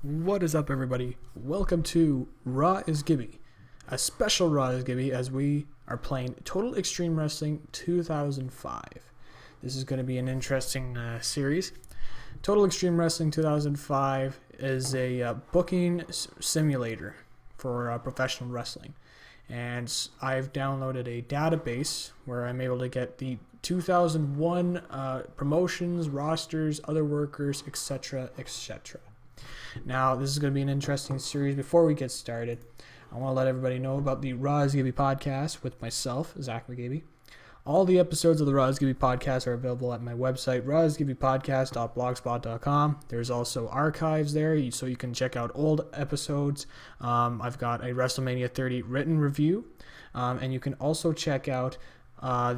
What is up, everybody? Welcome to Raw is Gibby, a special Raw is Gibby as we are playing Total Extreme Wrestling 2005. This is going to be an interesting series. Total Extreme Wrestling 2005 is a booking simulator for professional wrestling. And I've downloaded a database where I'm able to get the 2001 promotions, rosters, other workers, etc., etc. Now, this is going to be an interesting series. Before we get started, I want to let everybody know about the Raw is Gibby podcast with myself, Zach McGibby. All the episodes of the Raw is Gibby podcast are available at my website, rawsgibbypodcast.blogspot.com. There's also archives there, so you can check out old episodes. I've got a WrestleMania 30 written review, and you can also check out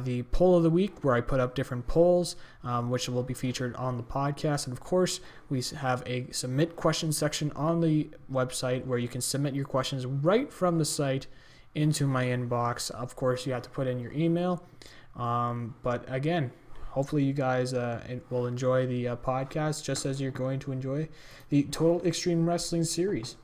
the poll of the week, where I put up different polls, which will be featured on the podcast. And of course, we have a submit questions section on the website where you can submit your questions right from the site into my inbox. Of course, you have to put in your email. But again, hopefully you guys will enjoy the podcast just as you're going to enjoy the Total Extreme Wrestling series.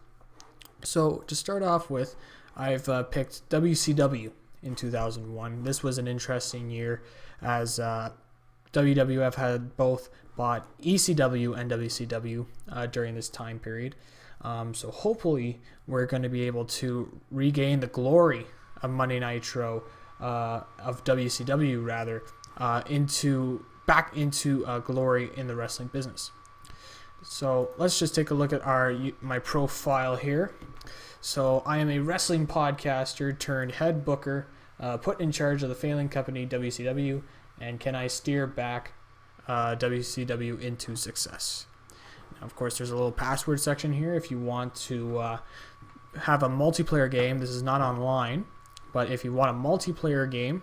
So to start off with, I've picked WCW in 2001. This was an interesting year as WWF had both bought ECW and WCW during this time period. So hopefully we're going to be able to regain the glory of Monday Nitro, of WCW rather, back into glory in the wrestling business. So let's just take a look at my profile here. So I am a wrestling podcaster turned head booker, put in charge of the failing company WCW, and can I steer back WCW into success? Now, of course, there's a little password section here if you want to have a multiplayer game. This is not online, but if you want a multiplayer game,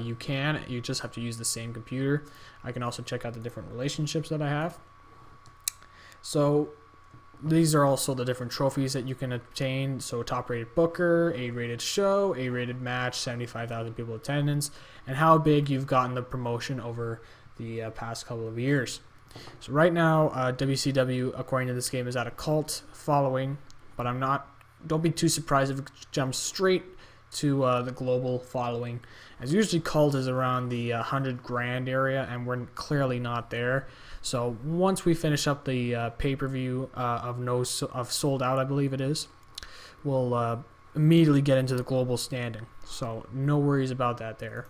you can. You just have to use the same computer. I can also check out the different relationships that I have. So these are also the different trophies that you can obtain. So top-rated booker, A-rated show, A-rated match, 75,000 people attendance, and how big you've gotten the promotion over the past couple of years. So right now, WCW, according to this game, is at a cult following, but don't be too surprised if it jumps straight to the global following, as usually cult is around the 100 grand area, and we're clearly not there. So once we finish up the pay-per-view of Sold Out, I believe it is, we'll immediately get into the global standing. So no worries about that there.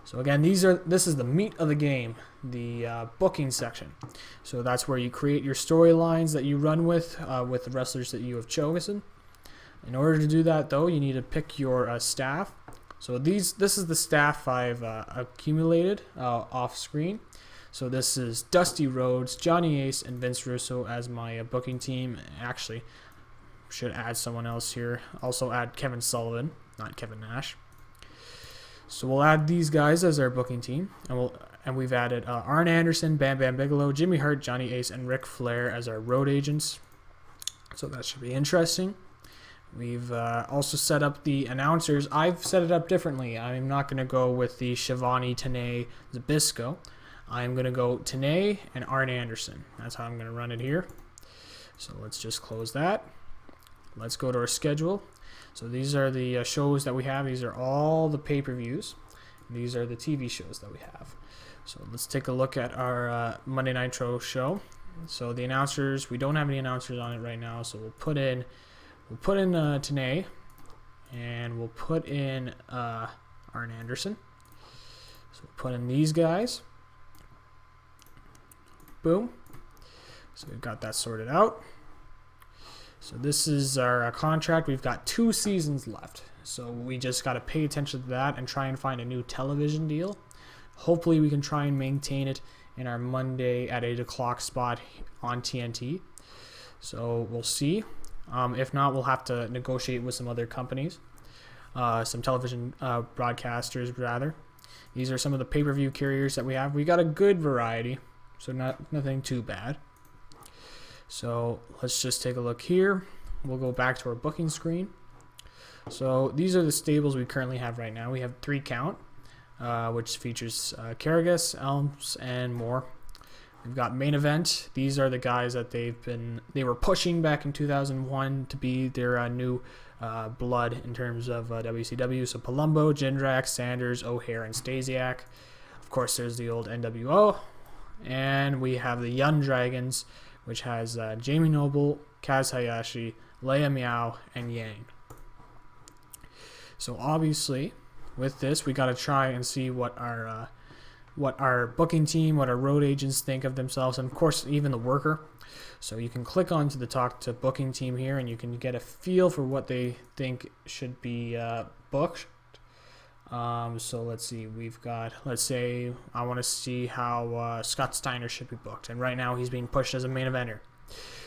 So again, this is the meat of the game, the booking section. So that's where you create your storylines that you run with the wrestlers that you have chosen. In order to do that, though, you need to pick your staff. So this is the staff I've accumulated off screen. So this is Dusty Rhodes, Johnny Ace, and Vince Russo as my booking team. Actually, should add someone else here. Also add Kevin Sullivan, not Kevin Nash. So we'll add these guys as our booking team, and we've added Arn Anderson, Bam Bam Bigelow, Jimmy Hart, Johnny Ace, and Ric Flair as our road agents. So that should be interesting. We've also set up the announcers. I've set it up differently. I'm not going to go with the Shivani, Tenay, Zbyszko. I'm going to go Tenay and Arn Anderson. That's how I'm going to run it here. So let's just close that. Let's go to our schedule. So these are the shows that we have. These are all the pay-per-views. These are the TV shows that we have. So let's take a look at our Monday Nitro show. So the announcers, we don't have any announcers on it right now. So we'll put in Tenay, and we'll put in Arn Anderson. So we'll put in these guys. Boom. So we've got that sorted out. So this is our contract. We've got 2 seasons left. So we just got to pay attention to that and try and find a new television deal. Hopefully we can try and maintain it in our Monday at 8 o'clock spot on TNT. So we'll see. If not, we'll have to negotiate with some other companies, some television broadcasters rather. These are some of the pay-per-view carriers that we have. We got a good variety, so nothing too bad. So let's just take a look here. We'll go back to our booking screen. So these are the stables we currently have right now. We have 3 count, which features Karagas, Elms, and more. We've got main event. These are the guys that they were pushing back in 2001 to be their new blood in terms of WCW. So Palumbo, Jindrak, Sanders, O'Hare, and Stasiak. Of course, there's the old NWO. And we have the Young Dragons, which has Jamie Noble, Kaz Hayashi, Leia Meow, and Yang. So obviously, with this, we got to try and see what our booking team, what our road agents think of themselves, and of course, even the worker. So you can click onto the Talk to Booking team here, and you can get a feel for what they think should be booked. So let's see, let's say I want to see how Scott Steiner should be booked. And right now he's being pushed as a main eventer.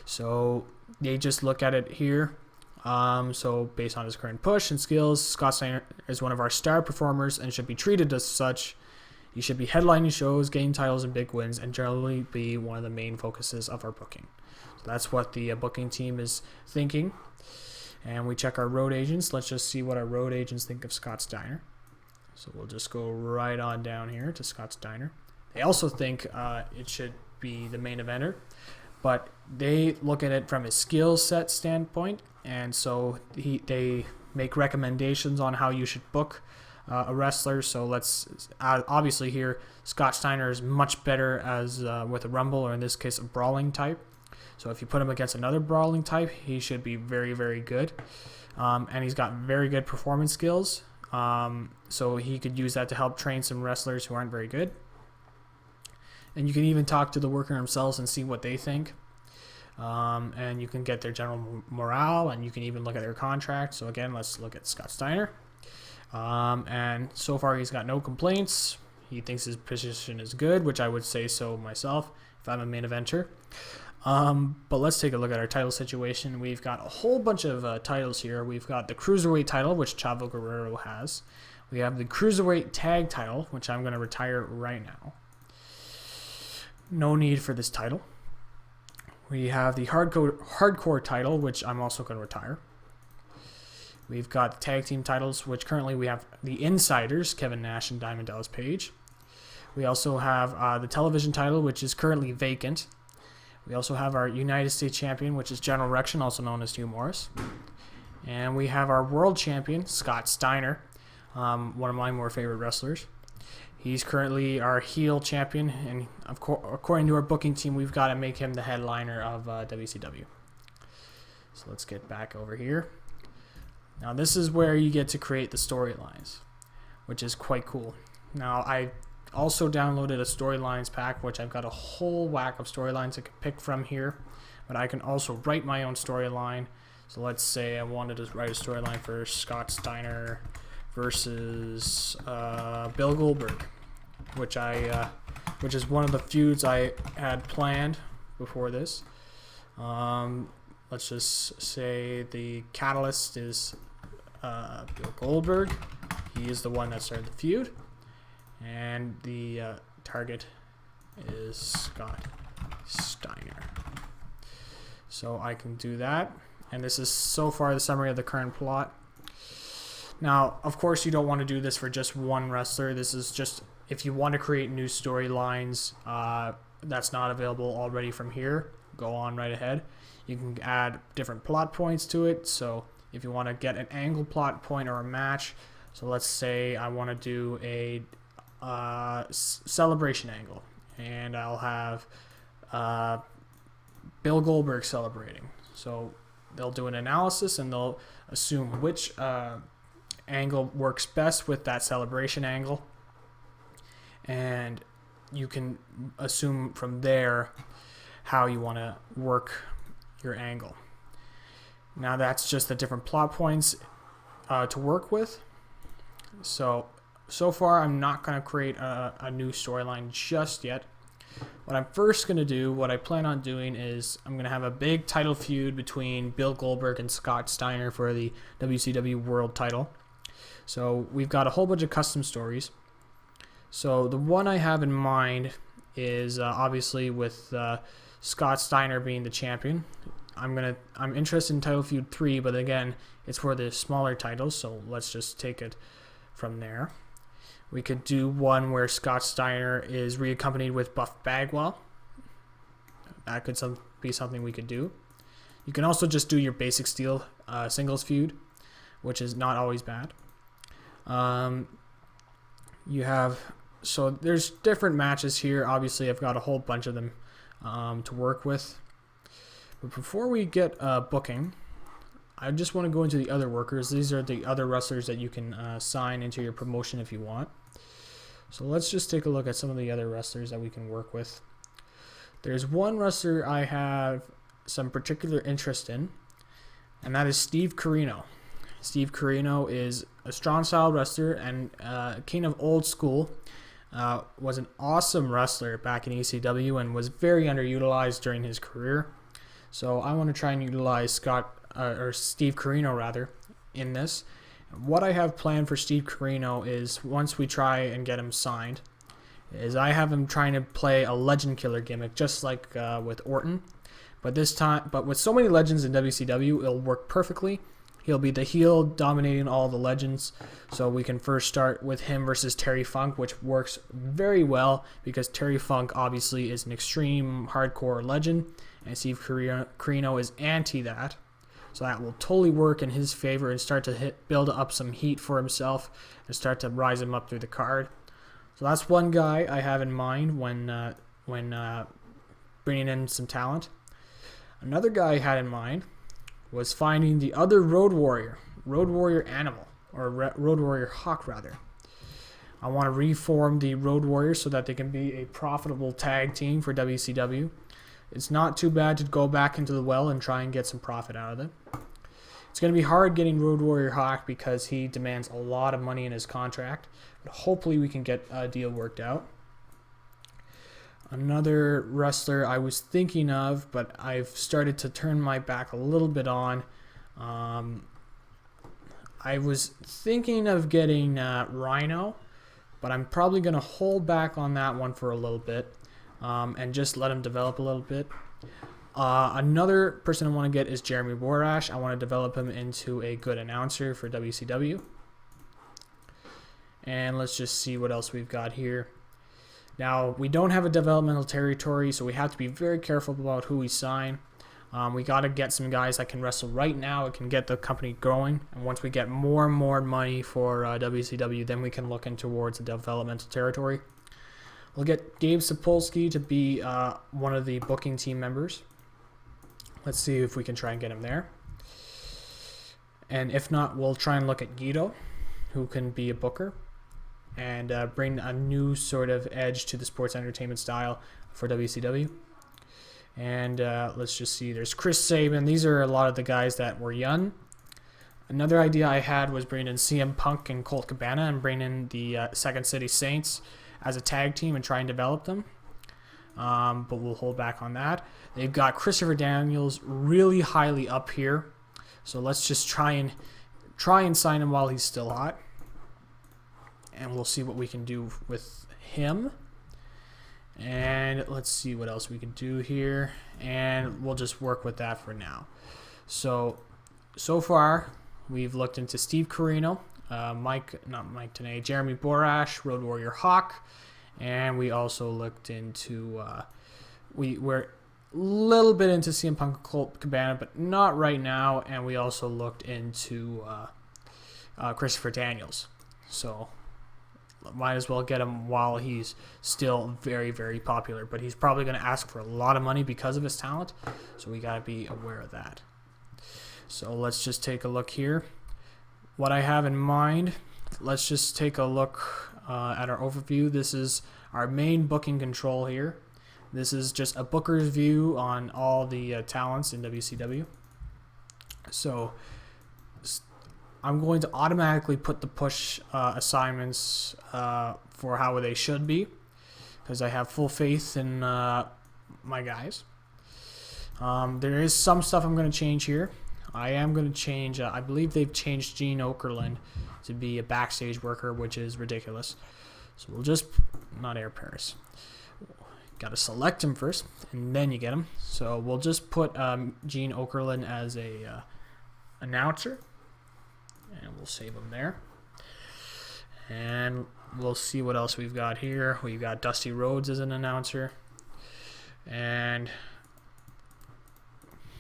So they just look at it here. So based on his current push and skills, Scott Steiner is one of our star performers and should be treated as such. He should be headlining shows, gain titles and big wins, and generally be one of the main focuses of our booking. So that's what the booking team is thinking. And we check our road agents. Let's just see what our road agents think of Scott Steiner. So we'll just go right on down here to Scott Steiner. They also think it should be the main eventer, but they look at it from his skill set standpoint, and so they make recommendations on how you should book a wrestler. So let's obviously here Scott Steiner is much better as with a rumble, or in this case a brawling type. So if you put him against another brawling type, he should be very, very good, and he's got very good performance skills. So he could use that to help train some wrestlers who aren't very good. And you can even talk to the worker themselves and see what they think. And you can get their general morale, and you can even look at their contract. So again, let's look at Scott Steiner. And so far he's got no complaints. He thinks his position is good, which I would say so myself if I'm a main eventer. But let's take a look at our title situation. We've got a whole bunch of titles here. We've got the Cruiserweight title, which Chavo Guerrero has. We have the Cruiserweight Tag title, which I'm going to retire right now. No need for this title. We have the Hardcore title, which I'm also going to retire. We've got the Tag Team titles, which currently we have the Insiders, Kevin Nash and Diamond Dallas Page. We also have the Television title, which is currently vacant. We also have our United States Champion, which is General Rection, also known as Hugh Morris. And we have our World Champion, Scott Steiner, one of my more favorite wrestlers. He's currently our heel champion, and according to our booking team, we've got to make him the headliner of WCW. So let's get back over here. Now this is where you get to create the storylines, which is quite cool. Now I also downloaded a storylines pack, which I've got a whole whack of storylines I can pick from here, but I can also write my own storyline. So let's say I wanted to write a storyline for Scott Steiner versus Bill Goldberg, which is one of the feuds I had planned before this. Let's just say the catalyst is Bill Goldberg. He is the one that started the feud. And the target is Scott Steiner. So I can do that. And this is so far the summary of the current plot. Now, of course, you don't want to do this for just one wrestler. This is just if you want to create new storylines that's not available already from here, go on right ahead. You can add different plot points to it. So if you want to get an angle plot point or a match, so let's say I want to do a celebration angle, and I'll have Bill Goldberg celebrating. So they'll do an analysis and they'll assume which angle works best with that celebration angle, and you can assume from there how you want to work your angle. Now that's just the different plot points to work with. So far, I'm not going to create a new storyline just yet. What I'm first going to do, what I plan on doing is I'm going to have a big title feud between Bill Goldberg and Scott Steiner for the WCW World title. So we've got a whole bunch of custom stories. So the one I have in mind is obviously with Scott Steiner being the champion. I'm interested in Title Feud 3, but again, it's for the smaller titles, so let's just take it from there. We could do one where Scott Steiner is reaccompanied with Buff Bagwell. that could be something we could do. You can also just do your basic steel singles feud, which is not always bad. So there's different matches here. Obviously, I've got a whole bunch of them to work with. But before we get booking, I just want to go into the other workers. These are the other wrestlers that you can sign into your promotion if you want. So let's just take a look at some of the other wrestlers that we can work with. There's one wrestler I have some particular interest in, and that is Steve Corino. Steve Corino is a strong style wrestler and kind of old school. Was an awesome wrestler back in ECW and was very underutilized during his career. So I want to try and utilize Steve Corino rather in this. What I have planned for Steve Corino is, once we try and get him signed, is I have him trying to play a legend killer gimmick, just like with Orton. But with so many legends in WCW, it'll work perfectly. He'll be the heel dominating all the legends. So we can first start with him versus Terry Funk, which works very well because Terry Funk obviously is an extreme hardcore legend, and Steve Corino is anti that. So that will totally work in his favor and start to build up some heat for himself and start to rise him up through the card. So that's one guy I have in mind when bringing in some talent. Another guy I had in mind was finding the other Road Warrior Animal, or Road Warrior Hawk rather. I want to reform the Road Warriors so that they can be a profitable tag team for WCW. It's not too bad to go back into the well and try and get some profit out of it. It's going to be hard getting Road Warrior Hawk because he demands a lot of money in his contract, but hopefully we can get a deal worked out. Another wrestler I was thinking of, but I've started to turn my back a little bit on. I was thinking of getting Rhino, but I'm probably going to hold back on that one for a little bit and just let him develop a little bit. Another person I want to get is Jeremy Borash. I want to develop him into a good announcer for WCW. And let's just see what else we've got here. Now, we don't have a developmental territory, so we have to be very careful about who we sign. We got to get some guys that can wrestle right now. It can get the company growing. And once we get more and more money for WCW, then we can look in towards a developmental territory. We'll get Gabe Sapolsky to be one of the booking team members. Let's see if we can try and get him there. And if not, we'll try and look at Guido, who can be a booker, and bring a new sort of edge to the sports entertainment style for WCW. And let's just see, there's Chris Sabin. These are a lot of the guys that were young. Another idea I had was bringing in CM Punk and Colt Cabana and bring in the Second City Saints as a tag team and try and develop them. But we'll hold back on that. They've got Christopher Daniels really highly up here. So let's just try and sign him while he's still hot. And we'll see what we can do with him. And let's see what else we can do here. And we'll just work with that for now. So far, we've looked into Steve Corino, Jeremy Borash, Road Warrior Hawk. And we also looked into, we're a little bit into CM Punk and Colt Cabana, but not right now. And we also looked into Christopher Daniels. So might as well get him while he's still very, very popular. But he's probably going to ask for a lot of money because of his talent. So we got to be aware of that. So let's just take a look here. What I have in mind, let's just take a look at our overview. This is our main booking control here. This is just a booker's view on all the talents in WCW. So I'm going to automatically put the push assignments for how they should be, because I have full faith in my guys. There is some stuff I'm going to change here. I am going to change, I believe they've changed Gene Okerlund to be a backstage worker, which is ridiculous. So we'll just, not Air Paris. Got to select him first, and then you get him. So we'll just put Gene Okerlund as a announcer. And we'll save them there. And we'll see what else we've got here. We've got Dusty Rhodes as an announcer. And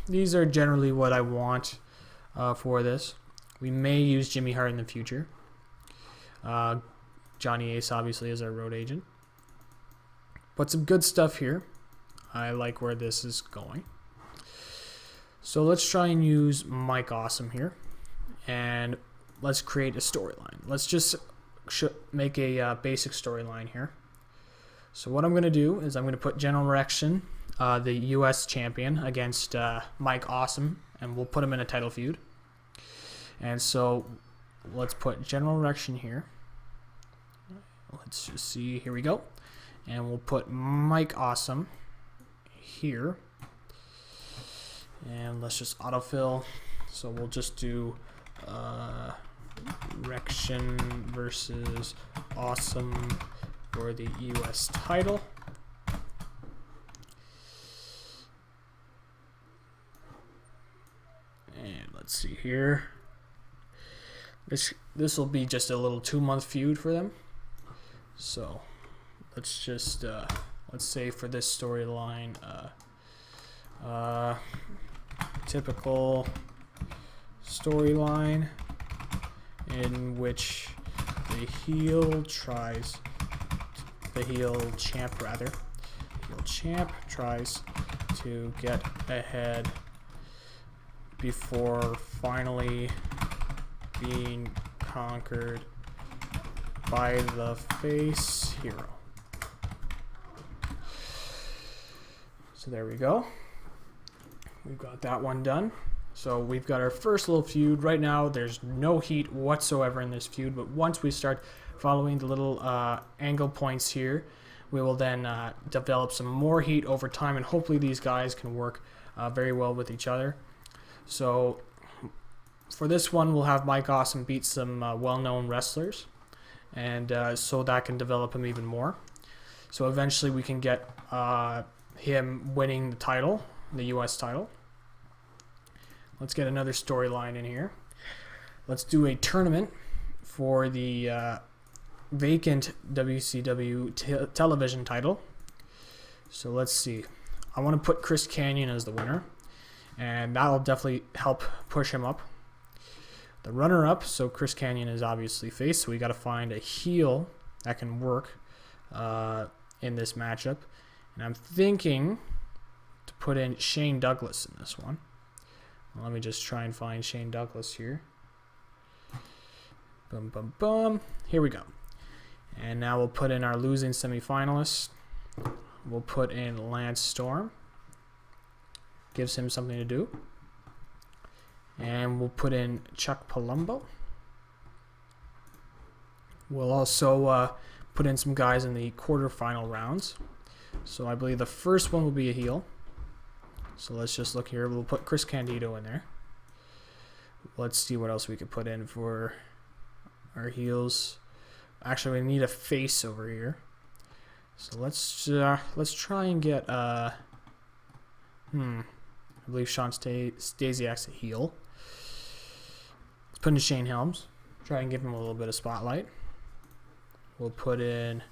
these are generally what I want for this. We may use Jimmy Hart in the future. Johnny Ace obviously is our road agent. But some good stuff here. I like where this is going. So let's try and use Mike Awesome here. And let's create a storyline. Let's just make a basic storyline here. So what I'm going to do is I'm going to put General Reaction, the U.S. champion, against Mike Awesome. And we'll put him in a title feud. And so let's put General Reaction here. Let's just see. Here we go. And we'll put Mike Awesome here. And let's just autofill. So we'll just do Reaction versus Awesome for the US title. And let's see here. This will be just a little 2-month feud for them. So let's just let's say for this storyline, typical storyline in which the heel champ tries to get ahead before finally being conquered by the face hero. So there we go. We've got that one done. So we've got our first little feud. Right now there's no heat whatsoever in this feud, but once we start following the little angle points here, we will then develop some more heat over time, and hopefully these guys can work very well with each other. So for this one, we'll have Mike Awesome beat some well-known wrestlers, and so that can develop him even more. So eventually we can get him winning the title, the US title. Let's get another storyline in here. Let's do a tournament for the vacant WCW television title. So let's see. I want to put Chris Kanyon as the winner, and that'll definitely help push him up. The runner-up, so Chris Kanyon is obviously face, so we got to find a heel that can work in this matchup. And I'm thinking to put in Shane Douglas in this one. Well, let me just try and find Shane Douglas here. Boom, boom, boom. Here we go. And now we'll put in our losing semifinalist. We'll put in Lance Storm. Gives him something to do. And we'll put in Chuck Palumbo. We'll also put in some guys in the quarterfinal rounds. So I believe the first one will be a heel. So let's just look here. We'll put Chris Candido in there. Let's see what else we could put in for our heels. Actually, we need a face over here. So let's try and get I believe Sean Stasiak's a heel. Let's put in Shane Helms. Try and give him a little bit of spotlight. We'll put in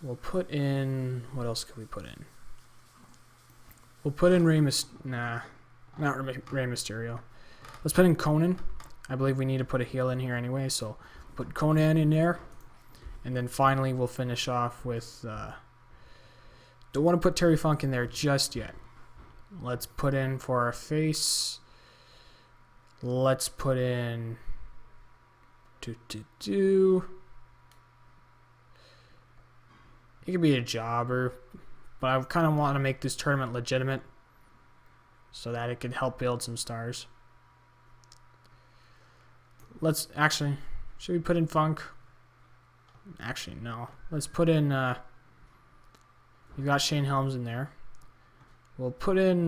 what else could we put in? We'll put in Rey Mysterio. Let's put in Conan. I believe we need to put a heel in here anyway, so put Conan in there. And then finally we'll finish off with don't want to put Terry Funk in there just yet. Let's put in for our face. Let's put in It could be a jobber, but I kind of want to make this tournament legitimate so that it could help build some stars. Let's actually, should we put in Funk? Actually, no. Let's put in, you got Shane Helms in there. We'll put in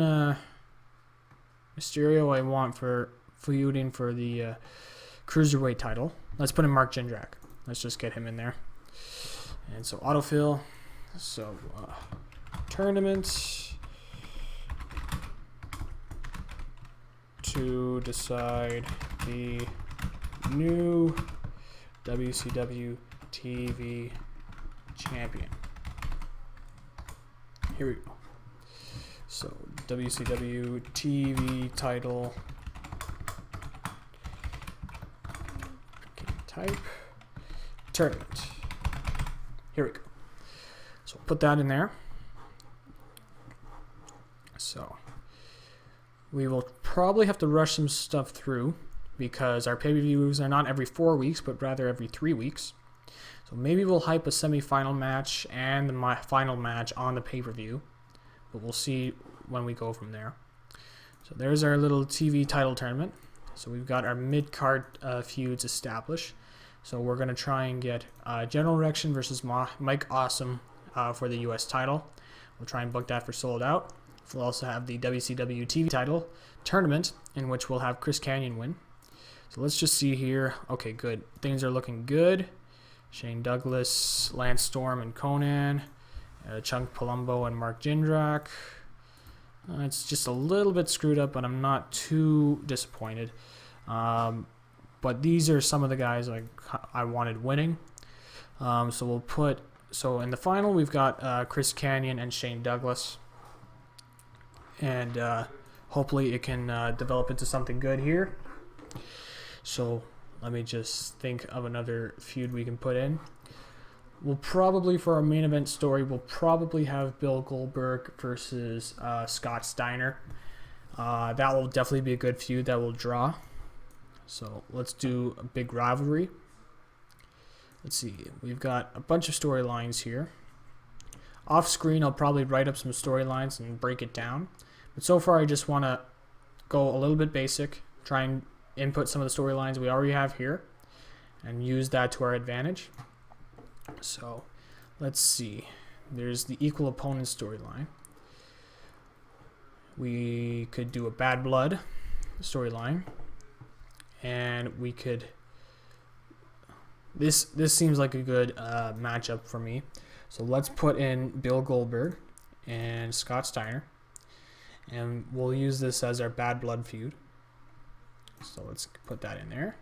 Mysterio I want for feuding for the Cruiserweight title. Let's put in Mark Jindrak. Let's just get him in there. And so autofill. So tournament to decide the new WCW TV champion. Here we go. So WCW TV title. Okay, type tournament. Here we go. So we'll put that in there. So we will probably have to rush some stuff through because our pay-per-views are not every 4 weeks, but rather every 3 weeks. So maybe we'll hype a semi-final match and the final match on the pay-per-view, but we'll see when we go from there. So there's our little TV title tournament. So we've got our mid-card feuds established. So we're going to try and get General Erection versus Mike Awesome for the US title. We'll try and book that for Sold Out. We'll also have the WCW TV title tournament, in which we'll have Chris Kanyon win. So let's just see here. Okay, good. Things are looking good. Shane Douglas, Lance Storm, and Conan. Chunk Palumbo and Mark Jindrak. It's just a little bit screwed up, but I'm not too disappointed. But these are some of the guys I wanted winning. So in the final, we've got Chris Kanyon and Shane Douglas. And hopefully it can develop into something good here. So let me just think of another feud we can put in. We'll probably, for our main event story, we'll probably have Bill Goldberg versus Scott Steiner. That will definitely be a good feud that will draw. So let's do a big rivalry. Let's see. We've got a bunch of storylines here. Off screen, I'll probably write up some storylines and break it down. But so far, I just want to go a little bit basic, try and input some of the storylines we already have here, and use that to our advantage. So let's see. There's the equal opponent storyline. We could do a Bad Blood storyline, and we could. This seems like a good matchup for me. So let's put in Bill Goldberg and Scott Steiner. And we'll use this as our Bad Blood feud. So let's put that in there.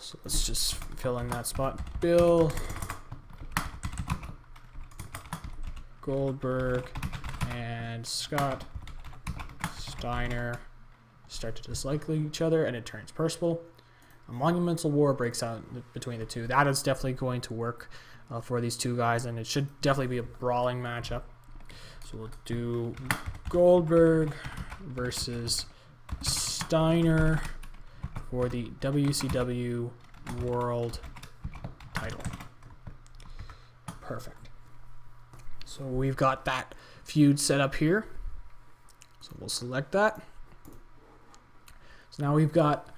So let's just fill in that spot. Bill Goldberg and Scott Steiner start to dislike each other, and it turns personal. A monumental war breaks out between the two. That is definitely going to work for these two guys, and it should definitely be a brawling matchup. So we'll do Goldberg versus Steiner for the WCW World title. Perfect. So we've got that feud set up here. So we'll select that. So now we've got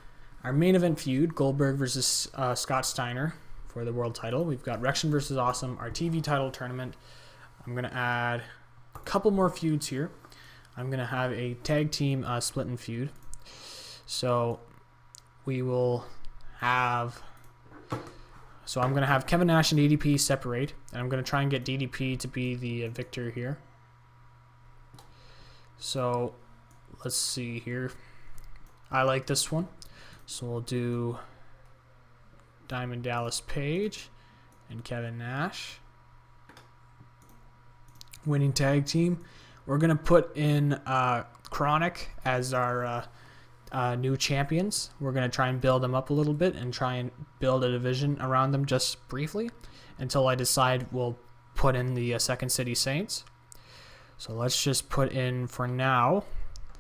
our main event feud, Goldberg versus Scott Steiner for the world title. We've got Rection versus Awesome, our TV title tournament. I'm going to add a couple more feuds here. I'm going to have a tag team split and feud. So we will have... So I'm going to have Kevin Nash and DDP separate, and I'm going to try and get DDP to be the victor here. So let's see here. I like this one. So we'll do Diamond Dallas Page and Kevin Nash. Winning tag team. We're going to put in Chronic as our new champions. We're going to try and build them up a little bit and try and build a division around them just briefly until I decide we'll put in the Second City Saints. So let's just put in, for now,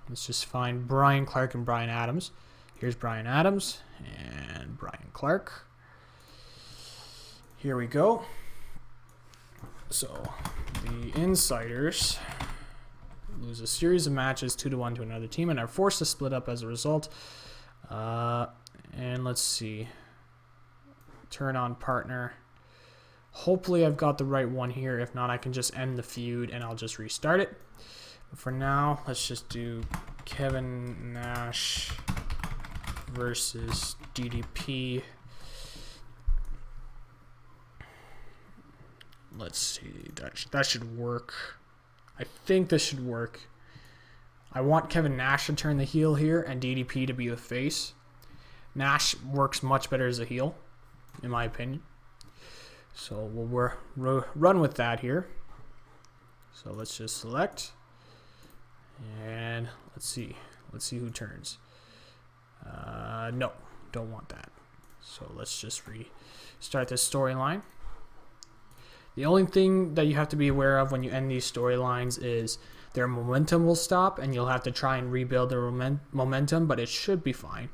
let's just find Brian Clark and Brian Adams. Here's Brian Adams and Brian Clark. Here we go. So the Insiders lose a series of matches 2-1 to another team and are forced to split up as a result. And let's see. Turn on partner. Hopefully I've got the right one here. If not, I can just end the feud and I'll just restart it. But for now, let's just do Kevin Nash versus DDP. Let's see. That should work. I think this should work. I want Kevin Nash to turn the heel here and DDP to be the face. Nash works much better as a heel, in my opinion. So we'll run with that here. So let's just select let's see who turns. No, don't want that. So let's just restart this storyline. The only thing that you have to be aware of when you end these storylines is their momentum will stop, and you'll have to try and rebuild their momentum, but it should be fine.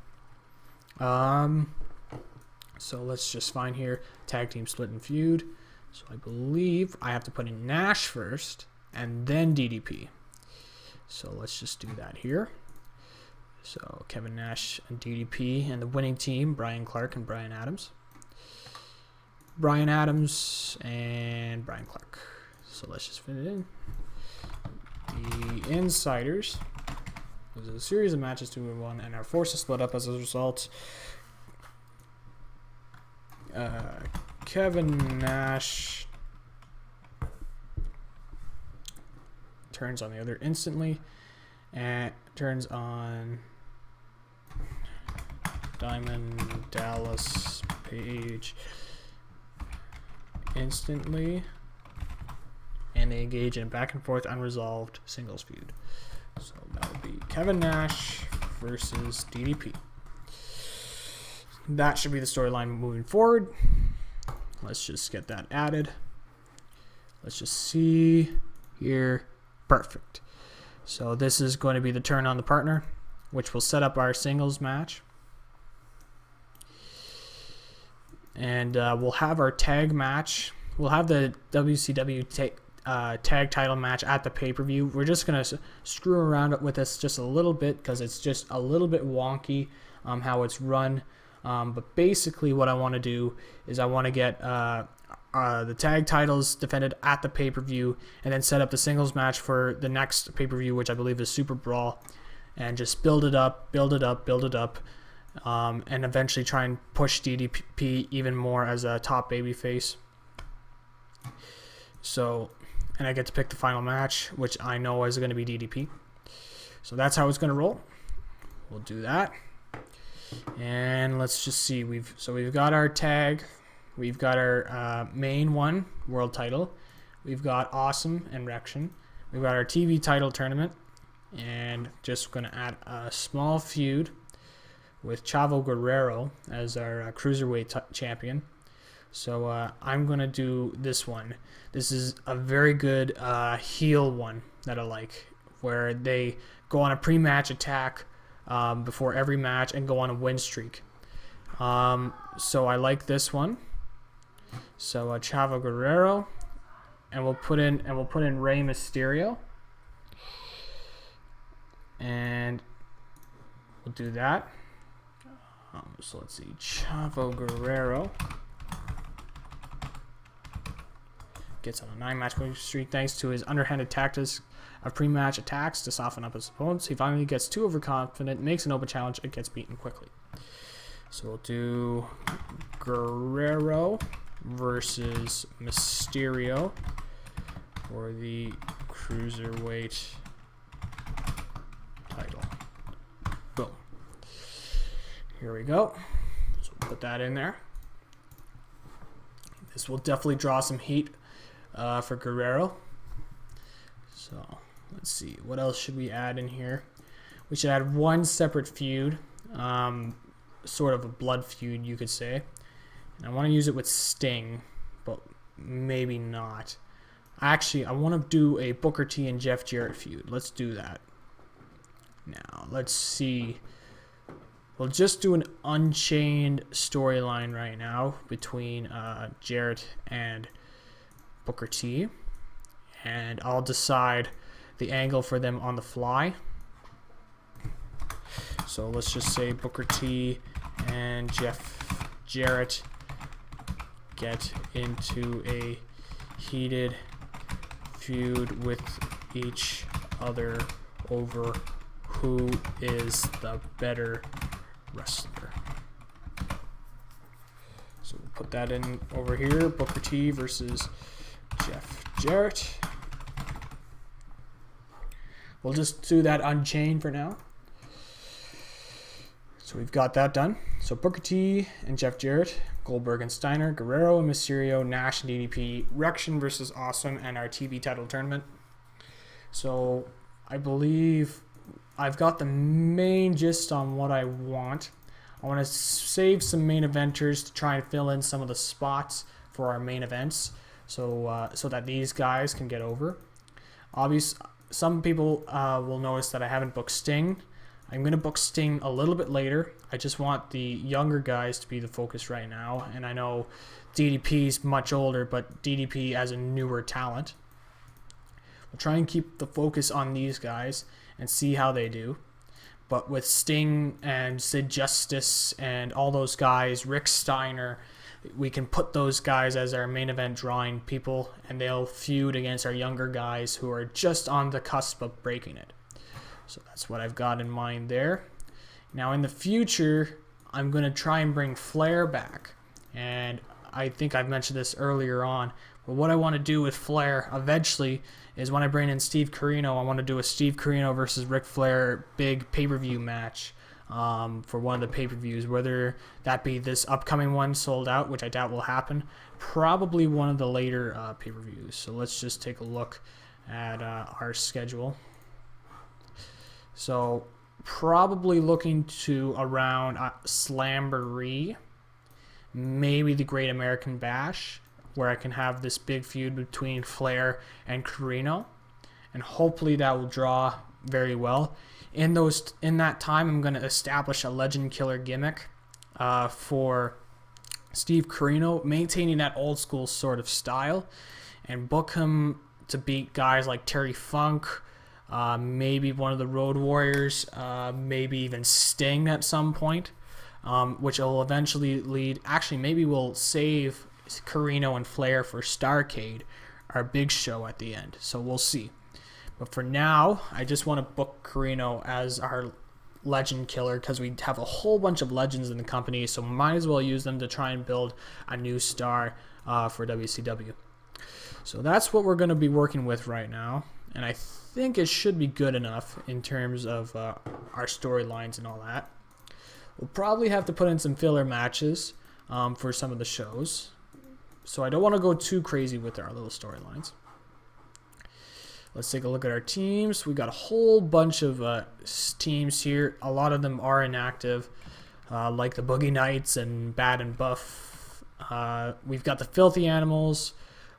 So let's just find here, tag team split and feud. So I believe I have to put in Nash first, and then DDP. So let's just do that here. So Kevin Nash and DDP, and the winning team, Brian Clark and Brian Adams. Brian Adams and Brian Clark. So let's just fit it in. The Insiders. There's a series of matches 2-1, and are forced to split up as a result. Kevin Nash turns on the other instantly, and turns on Diamond Dallas Page instantly, and they engage in a back and forth unresolved singles feud. So that would be Kevin Nash versus DDP. That should be the storyline moving forward. Let's just get that added. Let's just see here. Perfect. So this is going to be the turn on the partner, which will set up our singles match. And we'll have our tag match. We'll have the WCW tag title match at the pay-per-view. We're just going to screw around with this just a little bit because it's just a little bit wonky how it's run. But basically what I want to do is I want to get the tag titles defended at the pay-per-view, and then set up the singles match for the next pay-per-view, which I believe is Super Brawl, and just build it up, and eventually try and push DDP even more as a top babyface. So, and I get to pick the final match, which I know is going to be DDP. So that's how it's going to roll. We'll do that. And let's just see. We've got our tag. We've got our main one, world title. We've got Awesome and Rection. We've got our TV title tournament. And just going to add a small feud with Chavo Guerrero as our cruiserweight champion. So I'm going to do this one. This is a very good heel one that I like, where they go on a pre-match attack before every match and go on a win streak. So I like this one. So Chavo Guerrero, and we'll put in Rey Mysterio, and we'll do that. So let's see, Chavo Guerrero gets on a 9-match winning streak thanks to his underhanded tactics of pre-match attacks to soften up his opponents. He finally gets too overconfident, makes an open challenge, and gets beaten quickly. So we'll do Guerrero versus Mysterio for the cruiserweight title. Boom. Here we go. So we'll put that in there. This will definitely draw some heat for Guerrero. So let's see, what else should we add in here? We should add one separate feud, sort of a blood feud, you could say. And I want to use it with Sting, but maybe not. Actually, I want to do a Booker T and Jeff Jarrett feud. Let's do that. Now, let's see. We'll just do an Unchained storyline right now between Jarrett and Booker T. And I'll decide the angle for them on the fly. So let's just say Booker T and Jeff Jarrett get into a heated feud with each other over who is the better wrestler. So we'll put that in over here, Booker T versus Jeff Jarrett. We'll just do that Unchained for now. So we've got that done. So Booker T and Jeff Jarrett, Goldberg and Steiner, Guerrero and Mysterio, Nash and DDP, Rection versus Awesome, and our TV title tournament. So I believe I've got the main gist on what I want. I want to save some main eventers to try and fill in some of the spots for our main events, so that these guys can get over. Obviously, some people will notice that I haven't booked Sting. I'm going to book Sting a little bit later. I just want the younger guys to be the focus right now, and I know DDP is much older, but DDP as a newer talent. We'll try and keep the focus on these guys and see how they do. But with Sting and Sid Justice and all those guys, Rick Steiner, we can put those guys as our main event drawing people, and they'll feud against our younger guys who are just on the cusp of breaking it. So that's what I've got in mind there. Now in the future, I'm going to try and bring Flair back. And I think I've mentioned this earlier on. But what I want to do with Flair eventually is when I bring in Steve Corino, I want to do a Steve Corino versus Ric Flair big pay-per-view match for one of the pay-per-views, whether that be this upcoming one sold out, which I doubt will happen, probably one of the later pay-per-views. So let's just take a look at our schedule. So probably looking to around Slamboree, maybe the Great American Bash, where I can have this big feud between Flair and Corino, and hopefully that will draw very well. In that time, I'm going to establish a Legend Killer gimmick for Steve Corino, maintaining that old school sort of style, and book him to beat guys like Terry Funk, maybe one of the Road Warriors, maybe even Sting at some point, which will eventually lead. Actually, maybe we'll save Corino and Flair for Starrcade, our big show at the end. So we'll see. But for now, I just want to book Corino as our legend killer because we have a whole bunch of legends in the company, so might as well use them to try and build a new star for WCW. So that's what we're going to be working with right now, and I think it should be good enough in terms of our storylines and all that. We'll probably have to put in some filler matches for some of the shows, so I don't want to go too crazy with our little storylines. Let's take a look at our teams. We got a whole bunch of teams here. A lot of them are inactive, like the Boogie Nights and Bad and Buff. We've got the Filthy Animals.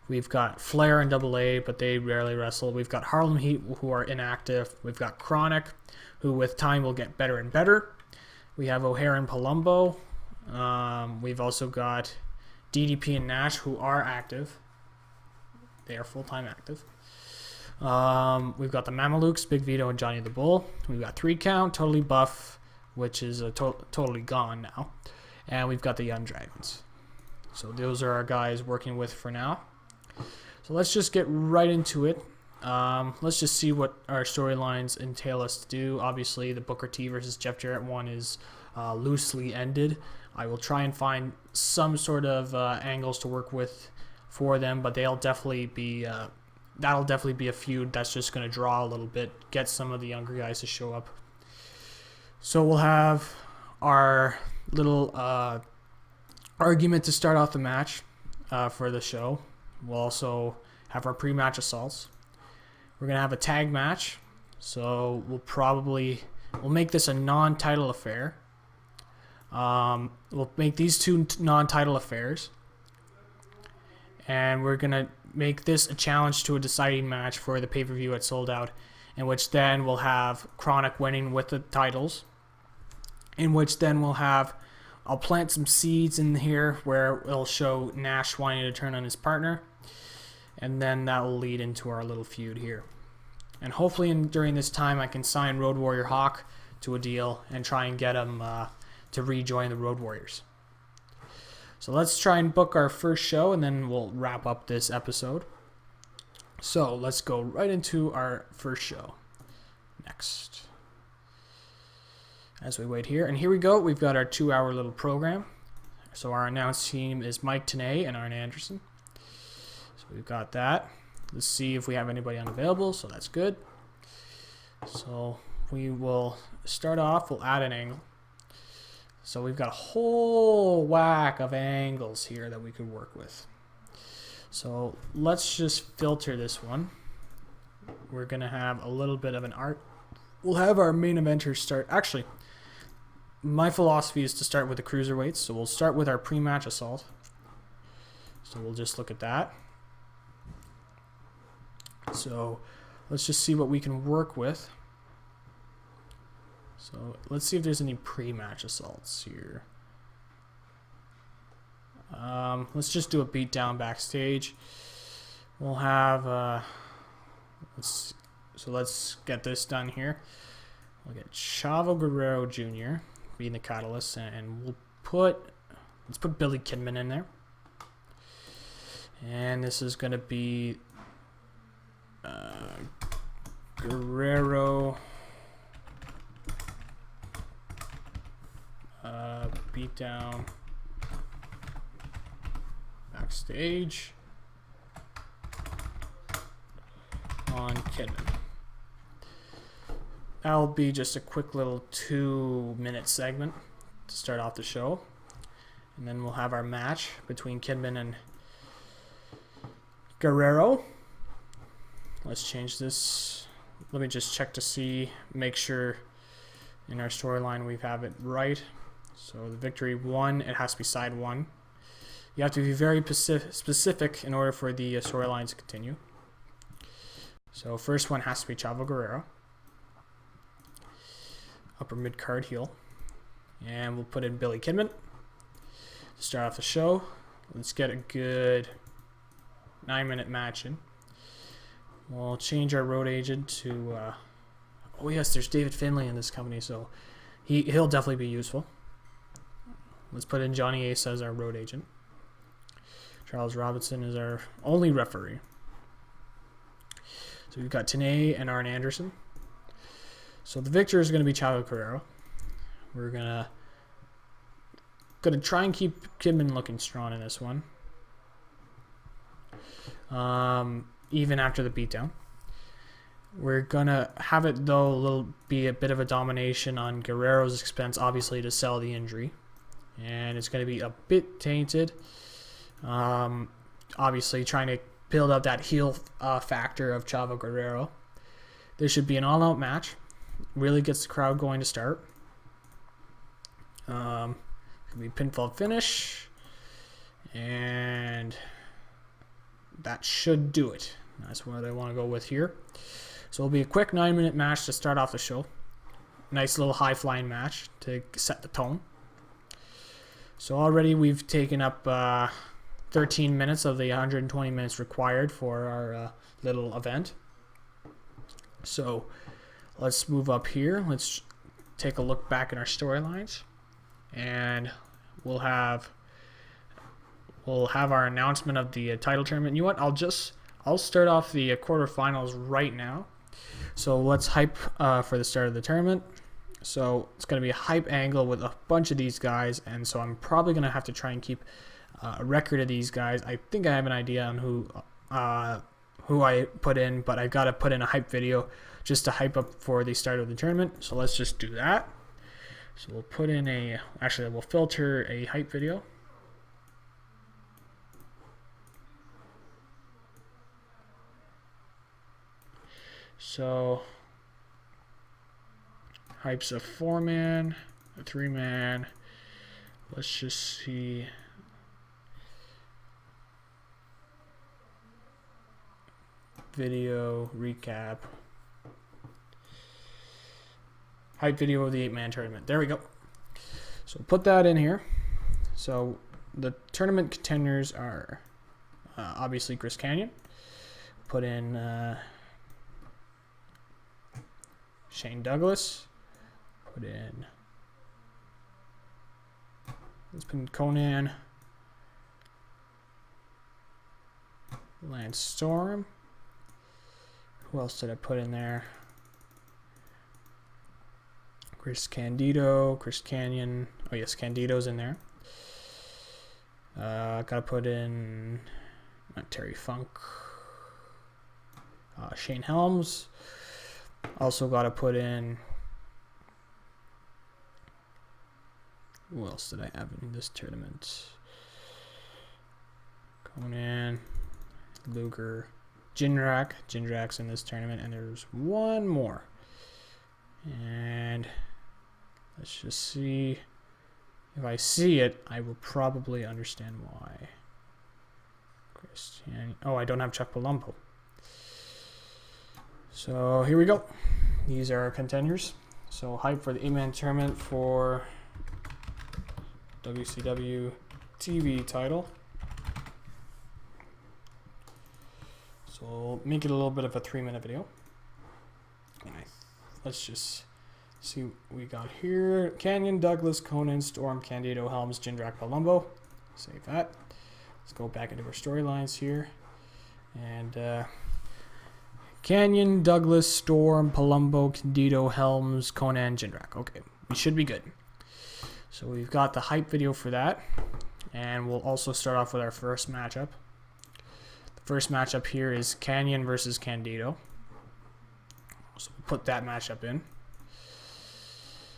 We've got Flair and Double A, but they rarely wrestle. We've got Harlem Heat, who are inactive. We've got Chronic, who with time will get better and better. We have O'Hare and Palumbo. We've also got DDP and Nash, who are active. They are full-time active. We've got the Mamalukes, Big Vito and Johnny the Bull. We've got 3 Count, Totally Buff, which is totally gone now. And we've got the Young Dragons. So those are our guys working with for now. So let's just get right into it. Let's just see what our storylines entail us to do. Obviously, the Booker T versus Jeff Jarrett one is loosely ended. I will try and find some sort of angles to work with for them, but they'll definitely be that'll definitely be a feud that's just going to draw a little bit, get some of the younger guys to show up. So we'll have our little argument to start off the match for the show. We'll also have our pre-match assaults. We're going to have a tag match, so we'll make this a non-title affair. We'll make these 2 non-title affairs, and we're going to make this a challenge to a deciding match for the pay-per-view at Sold Out, in which then we'll have Chronic winning with the titles, in which then I'll plant some seeds in here where it'll show Nash wanting to turn on his partner, and then that will lead into our little feud here. And hopefully during this time I can sign Road Warrior Hawk to a deal and try and get him to rejoin the Road Warriors. So let's try and book our first show, and then we'll wrap up this episode. So let's go right into our first show next. As we wait here, and here we go. We've got our 2-hour little program. So our announce team is Mike Tenay and Arn Anderson. So we've got that. Let's see if we have anybody unavailable, so that's good. So we will start off, we'll add an angle. So we've got a whole whack of angles here that we could work with. So let's just filter this one. We're going to have a little bit of an art we'll have our main eventers start. Actually, my philosophy is to start with the cruiserweights, so we'll start with our pre-match assault. So we'll just look at that. So let's just see what we can work with. So let's see if there's any pre-match assaults here. Let's just do a beatdown backstage. We'll have let's get this done here. We'll get Chavo Guerrero Jr. being the catalyst, and let's put Billy Kidman in there. And this is gonna be Guerrero beatdown backstage on Kidman. That'll be just a quick little 2-minute segment to start off the show. And then we'll have our match between Kidman and Guerrero. Let's change this. Let me just check to make sure in our storyline we have it right. So the victory 1, it has to be side 1. You have to be very specific in order for the storyline to continue. So first one has to be Chavo Guerrero. Upper mid-card heel. And we'll put in Billy Kidman to start off the show. Let's get a good 9-minute match in. We'll change our road agent to... oh yes, there's David Finlay in this company, so he'll definitely be useful. Let's put in Johnny Ace as our road agent. Charles Robinson is our only referee. So we've got Tenay and Arn Anderson. So the victor is going to be Chavo Guerrero. We're gonna try and keep Kidman looking strong in this one. Even after the beatdown. We're gonna have it though be a bit of a domination on Guerrero's expense, obviously to sell the injury, and it's gonna be a bit tainted. Obviously trying to build up that heel factor of Chavo Guerrero. This should be an all-out match. Really gets the crowd going to start. Could be pinfall finish, and that should do it. That's what I want to go with here. So it'll be a quick 9-minute match to start off the show. Nice little high-flying match to set the tone. So already we've taken up 13 minutes of the 120 minutes required for our little event. So let's move up here. Let's take a look back in our storylines, and we'll have our announcement of the title tournament. You know what? I'll start off the quarterfinals right now. So let's hype for the start of the tournament. So it's going to be a hype angle with a bunch of these guys, and so I'm probably going to have to try and keep a record of these guys. I think I have an idea on who I put in, but I've got to put in a hype video just to hype up for the start of the tournament. So let's just do that. So we'll put in we'll filter a hype video. So hype's a 4-man, a 3-man. Let's just see. Video recap. Hype video of the 8-man tournament. There we go. So put that in here. So the tournament contenders are obviously Chris Kanyon. Put in Shane Douglas. Let's put in Conan. Lance Storm. Who else did I put in there? Chris Candido, Chris Kanyon. Oh yes, Candido's in there. Gotta put in Terry Funk. Shane Helms. Also gotta put in... Who else did I have in this tournament? Conan, Luger, Jindrak. Jindrak's in this tournament, and there's one more. And let's just see. If I see it, I will probably understand why. Oh, I don't have Chuck Palumbo. So here we go. These are our contenders. So hype for the 8-man tournament for WCW TV title. So we'll make it a little bit of a 3-minute video. And let's just see what we got here. Canyon, Douglas, Conan, Storm, Candido, Helms, Jindrak, Palumbo. Save that. Let's go back into our storylines here. And Canyon, Douglas, Storm, Palumbo, Candido, Helms, Conan, Jindrak. Okay, we should be good. So we've got the hype video for that. And we'll also start off with our first matchup. The first matchup here is Canyon versus Candido. So we'll put that matchup in.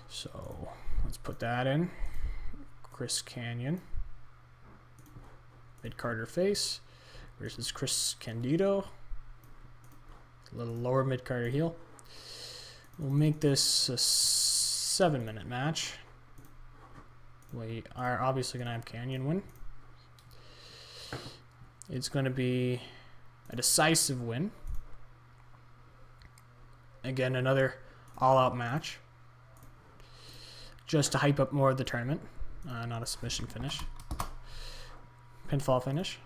So let's put that in. Chris Canyon, mid-carder face, versus Chris Candido, a little lower mid-carder heel. We'll make this a 7-minute match. We are obviously going to have Canyon win. It's going to be a decisive win. Again, another all-out match. Just to hype up more of the tournament. Not a submission finish. Pinfall finish.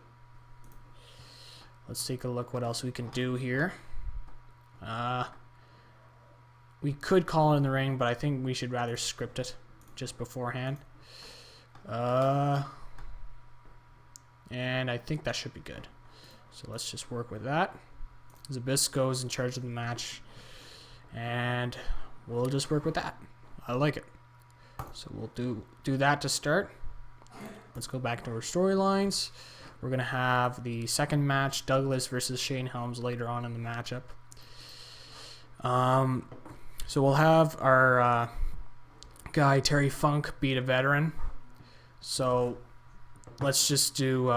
Let's take a look what else we can do here. We could call it in the ring, but I think we should rather script it just beforehand. And I think that should be good. So let's just work with that. Zabisco's in charge of the match. And we'll just work with that. I like it. So we'll do that to start. Let's go back to our storylines. We're going to have the second match, Douglas versus Shane Helms, later on in the matchup. So we'll have our guy Terry Funk beat a veteran. So let's just do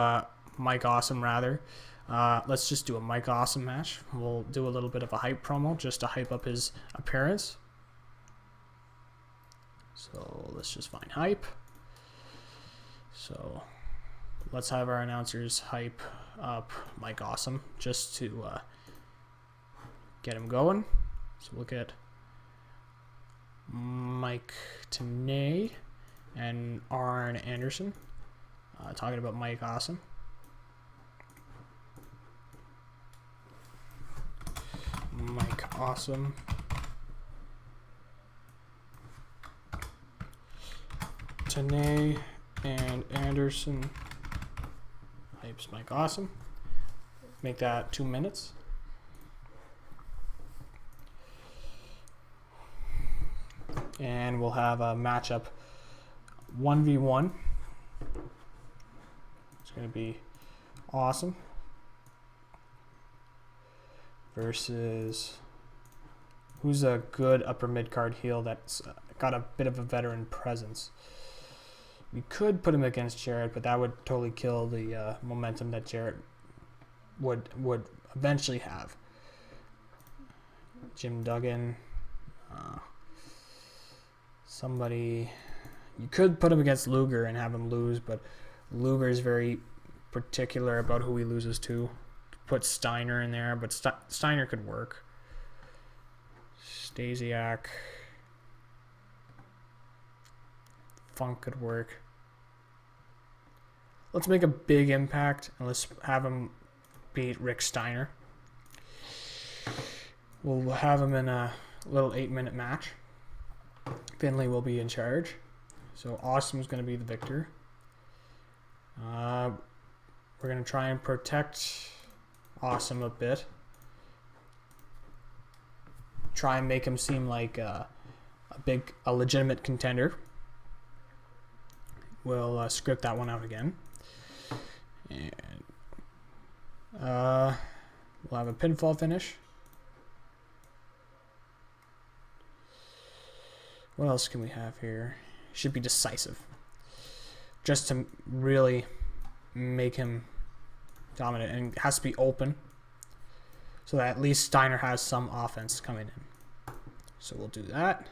Mike Awesome rather. Let's just do a Mike Awesome match. We'll do a little bit of a hype promo just to hype up his appearance. So let's just find hype. So let's have our announcers hype up Mike Awesome just to get him going. So look at Mike Tenay and Arn Anderson talking about Mike Awesome. Mike Awesome. Tenay and Anderson hypes Mike Awesome. Make that 2 minutes. And we'll have a matchup 1v1. It's going to be Awesome versus who's a good upper mid-card heel that's got a bit of a veteran presence. We could put him against Jarrett, but that would totally kill the momentum that Jarrett would eventually have. Jim Duggan. Somebody... You could put him against Luger and have him lose, but Luger is very particular about who he loses to. Put Steiner in there, but Steiner could work. Stasiak. Funk could work. Let's make a big impact and let's have him beat Rick Steiner. We'll have him in a little 8-minute match. Finley will be in charge. So Awesome's going to be the victor. We're going to try and protect Awesome a bit. Try and make him seem like a legitimate contender. We'll script that one out again. And we'll have a pinfall finish. What else can we have here? Should be decisive. Just to really make him dominant. And it has to be open. So that at least Steiner has some offense coming in. So we'll do that.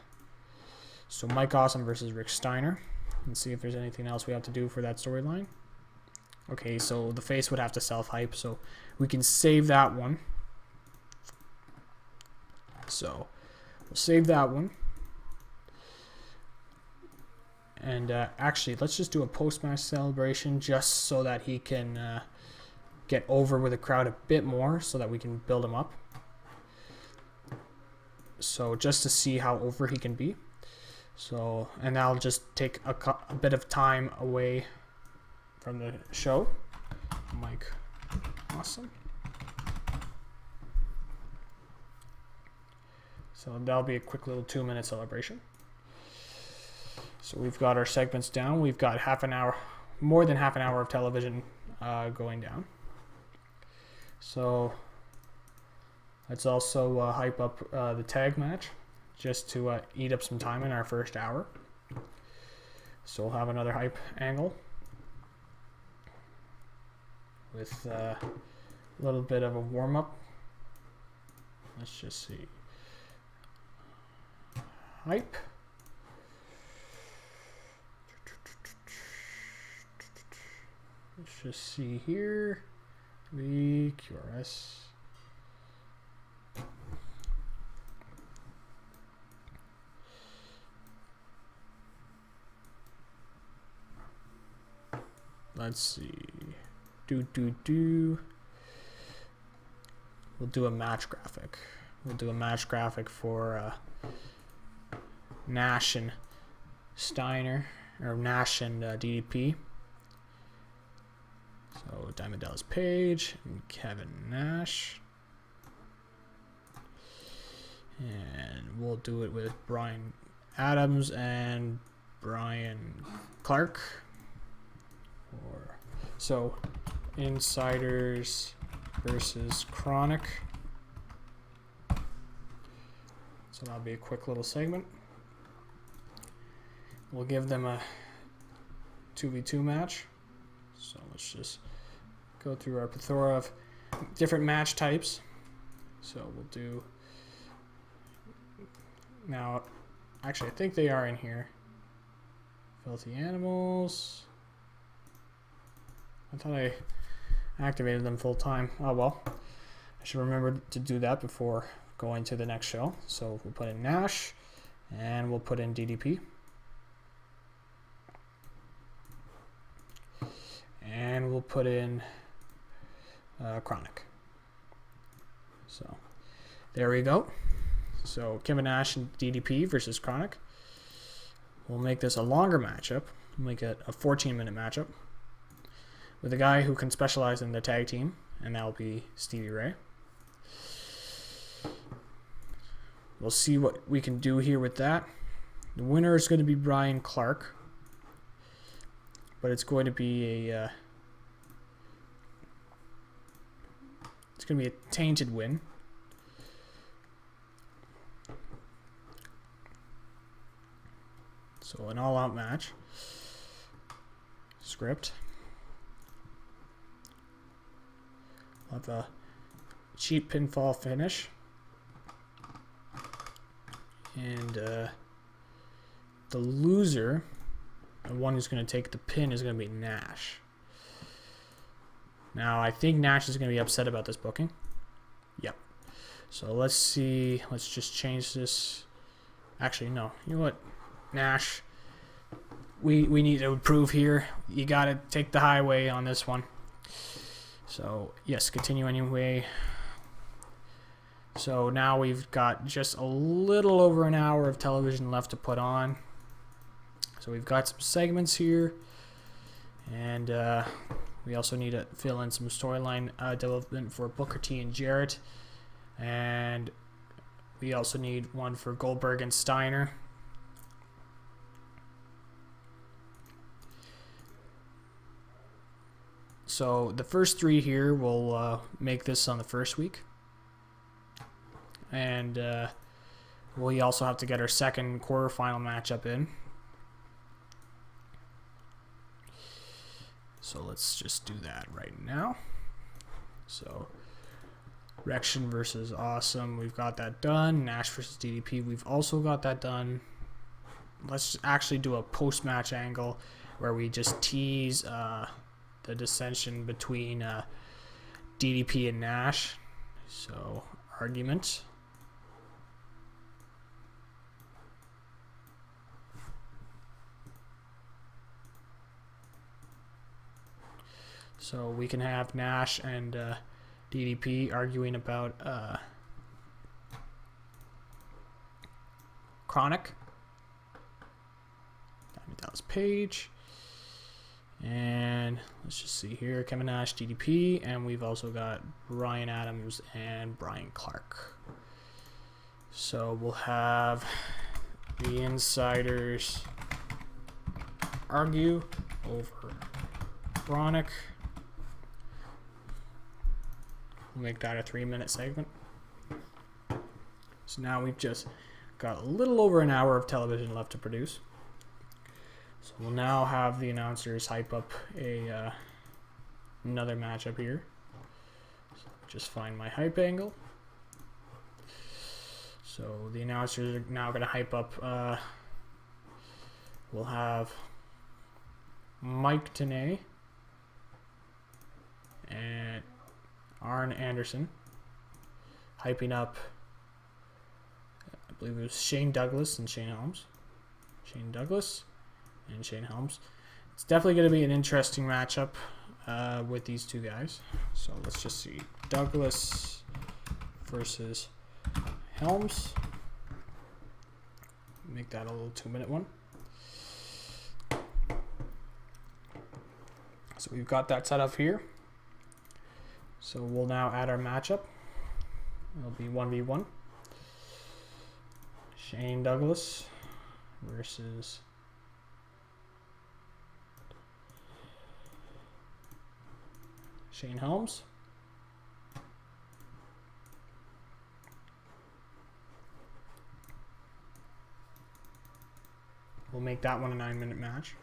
So Mike Awesome versus Rick Steiner. Let's see if there's anything else we have to do for that storyline. Okay, so the face would have to self-hype, so we can save that one. So we'll save that one. And actually, let's just do a post-match celebration just so that he can get over with the crowd a bit more so that we can build him up. So just to see how over he can be. So, and that'll just take a bit of time away from the show. Mike Awesome. So that'll be a quick little 2-minute celebration. So we've got our segments down. We've got half an hour, more than half an hour of television going down. So let's also hype up the tag match just to eat up some time in our first hour. So we'll have another hype angle with a little bit of a warm-up. Let's just see. Hype. Let's just see here. QRS. Let's see. We'll do a match graphic. We'll do a match graphic for Nash and Steiner, or Nash and DDP. So Diamond Dallas Page and Kevin Nash. And we'll do it with Brian Adams and Brian Clark. So Insiders versus Chronic. So that'll be a quick little segment. We'll give them a 2v2 match. So let's just go through our plethora of different match types. So we'll do, now actually I think they are in here. Filthy Animals. I thought I activated them full time. Oh well, I should remember to do that before going to the next show. So we'll put in Nash and we'll put in DDP. And we'll put in Chronic. So there we go. So Kevin Nash and DDP versus Chronic. We'll make this a longer matchup. We'll make it a 14-minute matchup with a guy who can specialize in the tag team, and that'll be Stevie Ray. We'll see what we can do here with that. The winner is going to be Brian Clark, but it's going to be a tainted win. So an all-out match. Script. We'll have a cheap pinfall finish. And the loser, the one who's going to take the pin, is going to be Nash. Now, I think Nash is going to be upset about this booking. Yep. So let's see. Let's just change this. Actually, no. You know what? Nash, we need to improve here. You got to take the highway on this one. So, yes, continue anyway. So now we've got just a little over an hour of television left to put on. So we've got some segments here. And we also need to fill in some storyline development for Booker T and Jarrett. And we also need one for Goldberg and Steiner. So the first three here will make this on the first week. And we also have to get our second quarterfinal matchup in. So let's just do that right now. So Rection versus Awesome, we've got that done. Nash versus DDP, we've also got that done. Let's actually do a post-match angle where we just tease the dissension between DDP and Nash. So, argument. So we can have Nash and DDP arguing about Chronic. Dallas Page. And let's just see here. Kevin Nash, DDP. And we've also got Brian Adams and Brian Clark. So we'll have the insiders argue over Chronic. We'll make that a 3-minute segment. So now we've just got a little over an hour of television left to produce. So we'll now have the announcers hype up another matchup here. So just find my hype angle. So the announcers are now going to hype up. We'll have Mike Tenay and Arn Anderson hyping up, I believe it was Shane Douglas and Shane Helms. Shane Douglas and Shane Helms. It's definitely going to be an interesting matchup with these two guys. So let's just see. Douglas versus Helms. Make that a little 2-minute one. So we've got that set up here. So we'll now add our matchup. It'll be 1v1. Shane Douglas versus Shane Helms. We'll make that one a 9-minute match.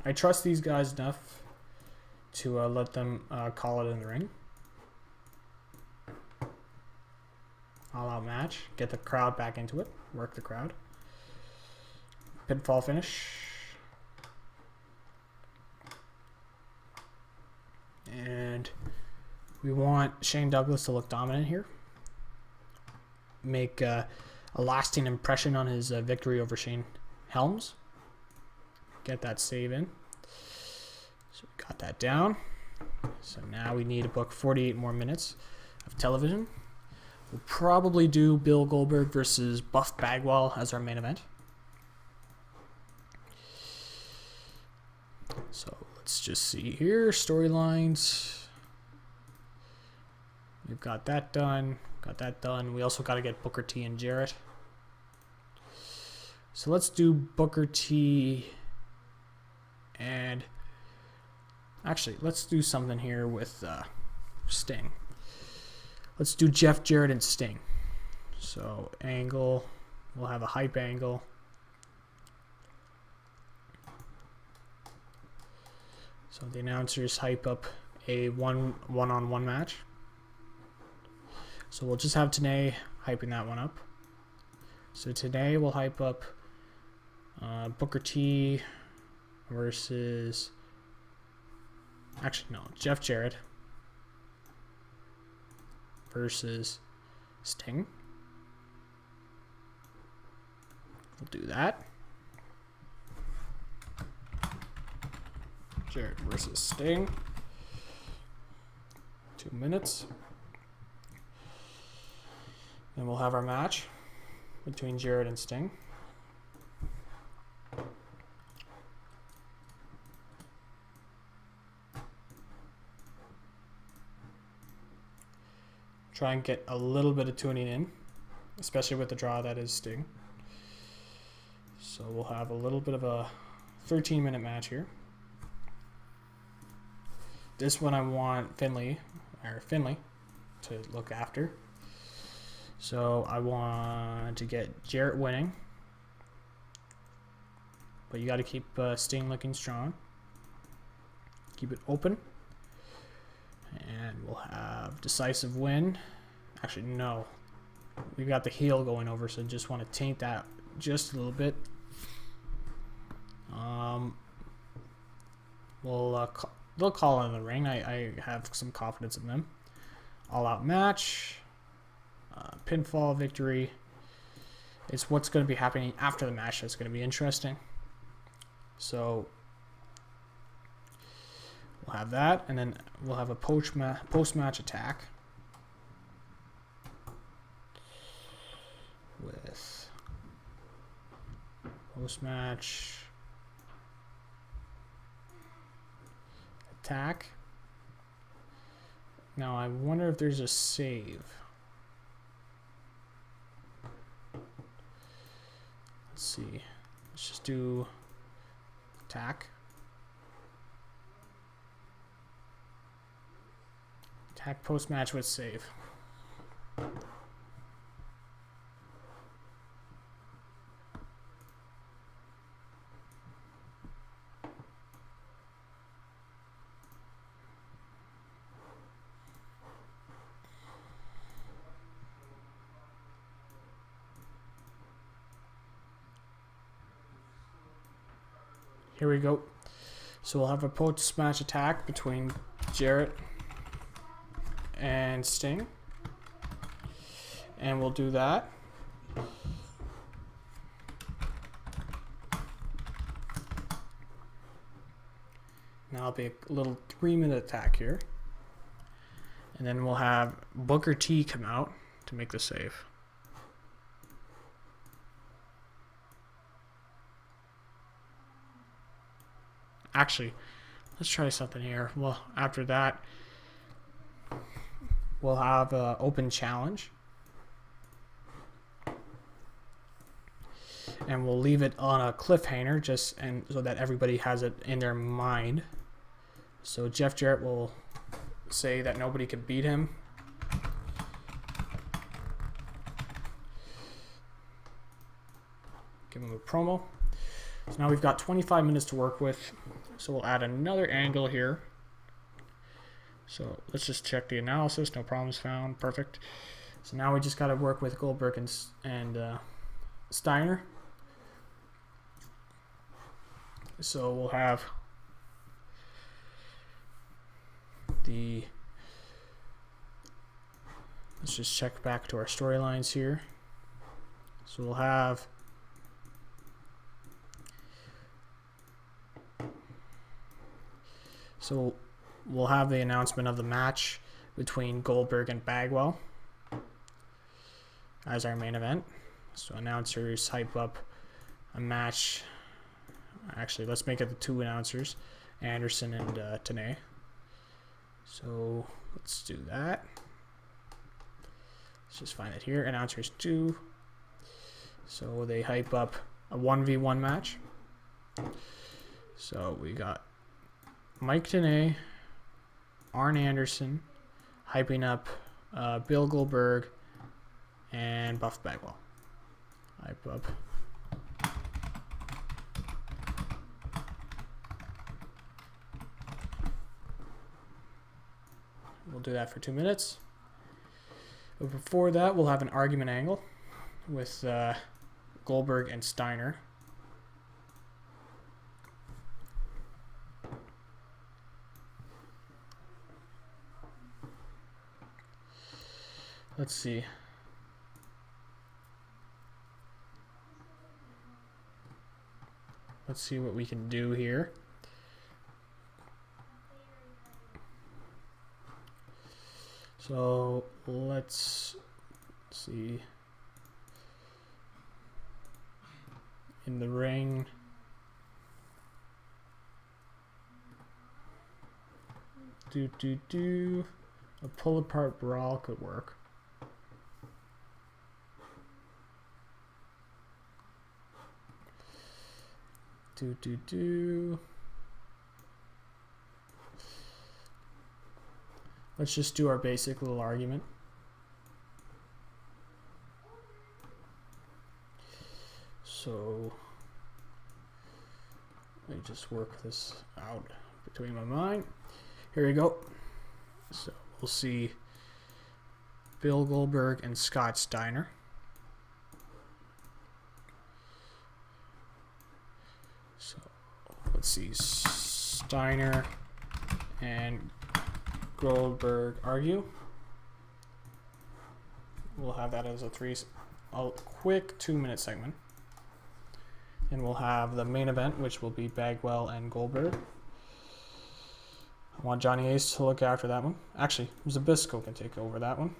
I trust these guys enough to let them call it in the ring. All-out match. Get the crowd back into it. Work the crowd. Pinfall finish. And we want Shane Douglas to look dominant here. Make a lasting impression on his victory over Shane Helms. Get that save in. So we got that down. So now we need to book 48 more minutes of television. We'll probably do Bill Goldberg versus Buff Bagwell as our main event. So let's just see here. Storylines. We've got that done. Got that done. We also got to get Booker T and Jarrett. So let's do Booker T and actually let's do something here with Sting. Let's do Jeff Jarrett and Sting. So angle, we'll have a hype angle. So the announcers hype up a one-on-one match. So we'll just have Tenay hyping that one up. So today we'll hype up Booker T versus, actually no, Jeff Jarrett versus Sting. We'll do that. Jarrett versus Sting. 2 minutes. Then we'll have our match between Jarrett and Sting. Try and get a little bit of tuning in, especially with the draw that is Sting. So we'll have a little bit of a 13-minute match here. This one I want Finley to look after. So I want to get Jarrett winning. But you got to keep Sting looking strong. Keep it open. And we'll have decisive win. Actually, no. We got the heel going over, so just want to taint that just a little bit. They'll call in the ring. I have some confidence in them. All out match. Pinfall victory. It's what's going to be happening after the match that's going to be interesting. So we'll have that, and then we'll have a post-match attack with post-match attack. Now I wonder if there's a save. Let's see. Let's just do attack. Attack post-match with save. Here we go. So we'll have a post-match attack between Jarrett and Sting. And we'll do that. Now it'll be a little 3-minute attack here. And then we'll have Booker T come out to make the save. Actually, let's try something here. Well, after that, we'll have an open challenge. And we'll leave it on a cliffhanger so that everybody has it in their mind. So Jeff Jarrett will say that nobody can beat him. Give him a promo. So now we've got 25 minutes to work with. So we'll add another angle here. So let's just check the analysis. No problems found. Perfect. So now we just got to work with Goldberg and Steiner. So we'll have let's just check back to our storylines here. So we'll have the announcement of the match between Goldberg and Bagwell as our main event. So announcers hype up a match. Actually, let's make it the 2 announcers, Anderson and Tenay. So let's do that. Let's just find it here. Announcers 2. So they hype up a 1v1 match. So we got Mike Tenay, Arn Anderson, hyping up Bill Goldberg and Buff Bagwell. Hype up. We'll do that for 2 minutes. But before that, we'll have an argument angle with Goldberg and Steiner. Let's see. Let's see what we can do here. So let's see. In the ring. A pull apart brawl could work. Let's just do our basic little argument. So let me just work this out between my mind. Here we go. So we'll see Bill Goldberg and Scott Steiner. So let's see, Steiner and Goldberg argue. We'll have that as a quick 2-minute segment. And we'll have the main event, which will be Bagwell and Goldberg. I want Johnny Ace to look after that one. Actually, Zbyszko can take over that one.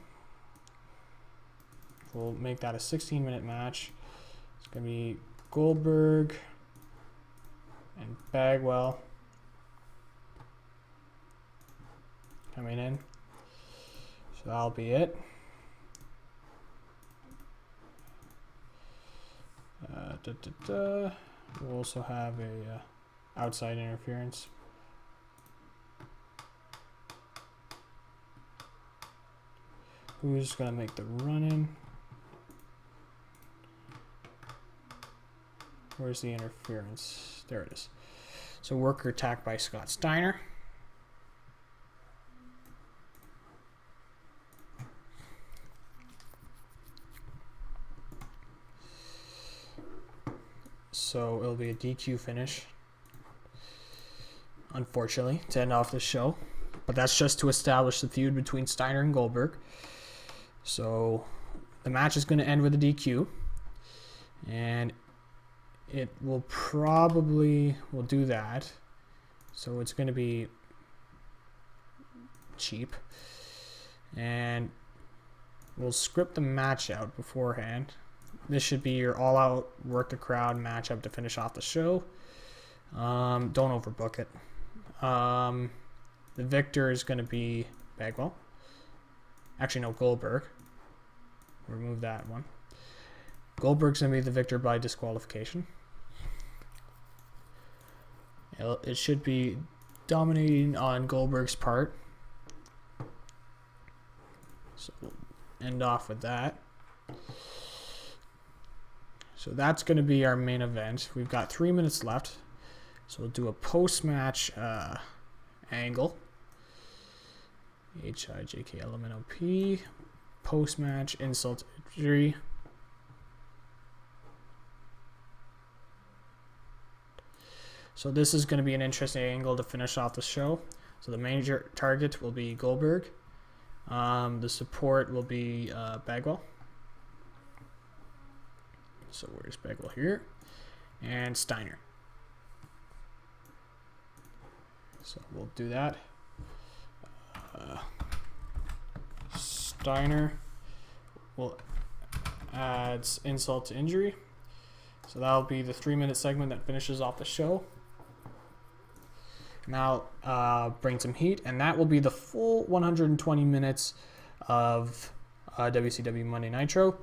We'll make that a 16-minute match. It's going to be Goldberg and Bagwell coming in. So that'll be it. We'll also have a outside interference. Who's going to make the run-in? Where's the interference? There it is. So worker attack by Scott Steiner. So it'll be a DQ finish, unfortunately, to end off the show. But that's just to establish the feud between Steiner and Goldberg. So the match is going to end with a DQ. And it will will do that. So it's going to be cheap. And we'll script the match out beforehand. This should be your all-out work the crowd matchup to finish off the show. Don't overbook it. The victor is going to be Bagwell. Actually, no, Goldberg. Remove that one. Goldberg's going to be the victor by disqualification. It should be dominating on Goldberg's part. So we'll end off with that. So that's going to be our main event. We've got 3 minutes left. So we'll do a post-match angle. HIJKLMNOP. Post-match insult injury. So this is going to be an interesting angle to finish off the show. So the major target will be Goldberg. The support will be Bagwell. So where's Bagwell here? And Steiner. So we'll do that. Steiner will add insult to injury. So that'll be the 3-minute segment that finishes off the show. Now bring some heat, and that will be the full 120 minutes of WCW Monday Nitro.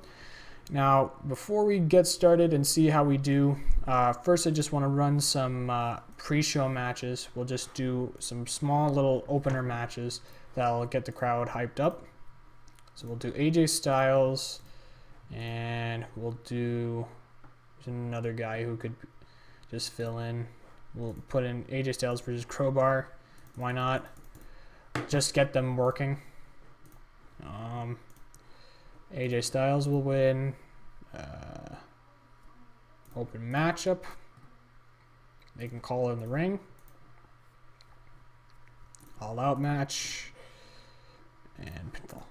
Now, before we get started and see how we do, first I just want to run some pre-show matches. We'll just do some small little opener matches that'll get the crowd hyped up. So we'll do AJ Styles, and we'll do another guy who could just fill in. We'll put in AJ Styles versus Crowbar. Why not? Just get them working. AJ Styles will win. Open matchup. They can call in the ring. All out match. And pinfall.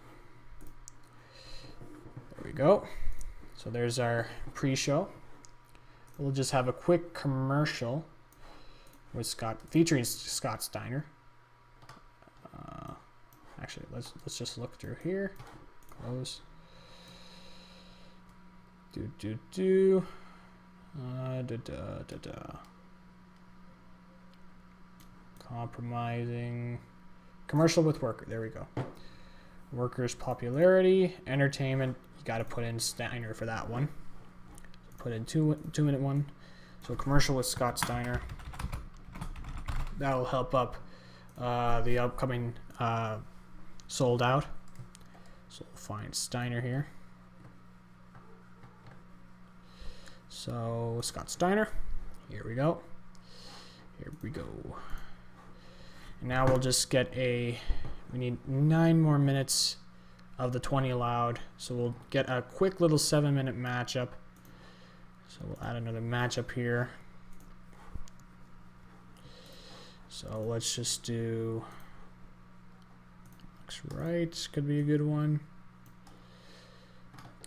There we go. So there's our pre-show. We'll just have a quick commercial with featuring Scott Steiner. Actually, let's just look through here. Close. Compromising. Commercial with Worker. There we go. Worker's popularity, entertainment. You got to put in Steiner for that one. Put in 2-minute one. So commercial with Scott Steiner. That'll help up the upcoming sold out. So we'll find Steiner here. So Scott Steiner. Here we go. Here we go. And now we'll just get we need 9 more minutes of the 20 allowed. So we'll get a quick little 7-minute matchup. So we'll add another matchup here. So let's just do looks right. Could be a good one.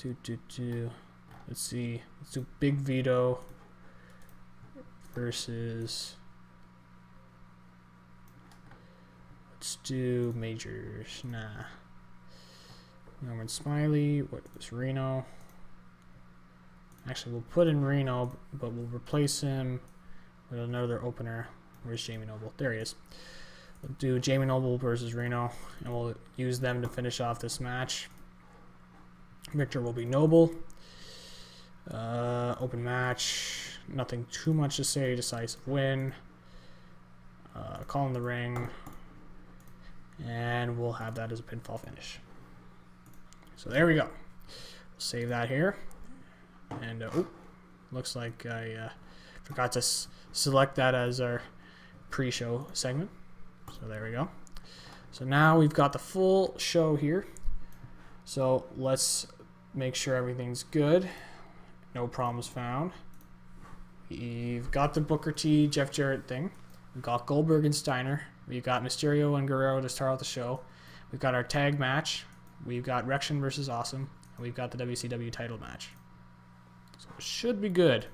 Let's see. Let's do Big Vito versus. Let's do Majors. Nah. Norman Smiley. What was Reno? Actually, we'll put in Reno, but we'll replace him with another opener. Where's Jamie Noble? There he is. We'll do Jamie Noble versus Reno, and we'll use them to finish off this match. Victor will be Noble. Open match. Nothing too much to say. Decisive win. Call in the ring. And we'll have that as a pinfall finish. So there we go. We'll save that here. And looks like I forgot to select that as our pre-show segment. So there we go. So now we've got the full show here. So let's make sure everything's good. No problems found. We've got the Booker T, Jeff Jarrett thing. We've got Goldberg and Steiner. We've got Mysterio and Guerrero to start out the show. We've got our tag match. We've got Rection versus Awesome. And we've got the WCW title match. So it should be good.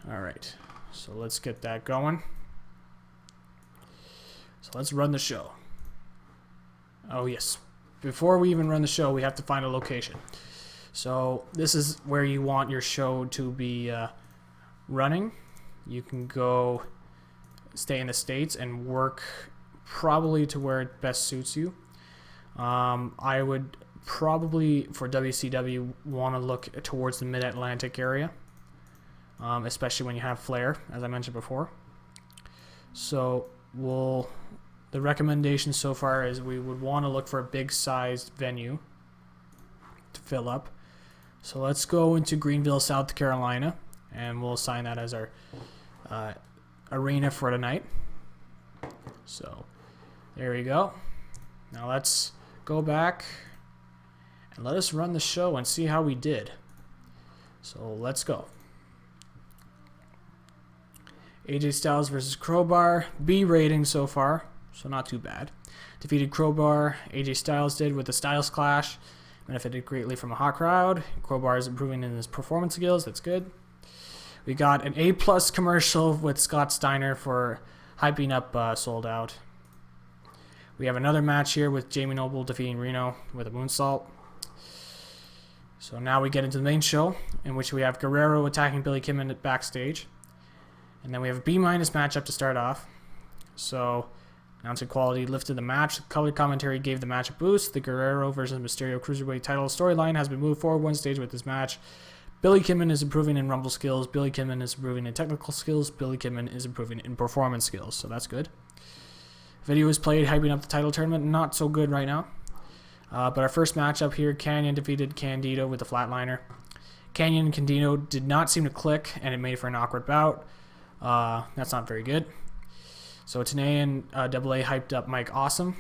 Alright. So let's get that going. So let's run the show. Oh yes. Before we even run the show, we have to find a location. So this is where you want your show to be running. You can go stay in the States and work probably to where it best suits you. I would probably, for WCW, want to look towards the Mid-Atlantic area, especially when you have Flair, as I mentioned before. So the recommendation so far is we would want to look for a big-sized venue to fill up. So let's go into Greenville, South Carolina, and we'll assign that as our arena for tonight. So there we go. Now let's go back and let us run the show and see how we did. So let's go. AJ Styles versus Crowbar. B rating so far, so not too bad. Defeated Crowbar. AJ Styles did with the Styles Clash. Benefited greatly from a hot crowd. Crowbar is improving in his performance skills. That's good. We got an A+ commercial with Scott Steiner for hyping up Sold Out. We have another match here with Jamie Noble defeating Reno with a moonsault. So now we get into the main show, in which we have Guerrero attacking Billy Kidman backstage. And then we have a B- matchup to start off. So announcing quality lifted the match. Color commentary gave the match a boost. The Guerrero versus Mysterio Cruiserweight title storyline has been moved forward one stage with this match. Billy Kidman is improving in Rumble skills. Billy Kidman is improving in technical skills. Billy Kidman is improving in performance skills. So that's good. Video was played hyping up the title tournament. Not so good right now. But our first matchup here, Canyon defeated Candido with the flatliner. Canyon and Candido did not seem to click, and it made for an awkward bout. That's not very good. So Tenay and AA hyped up Mike Awesome.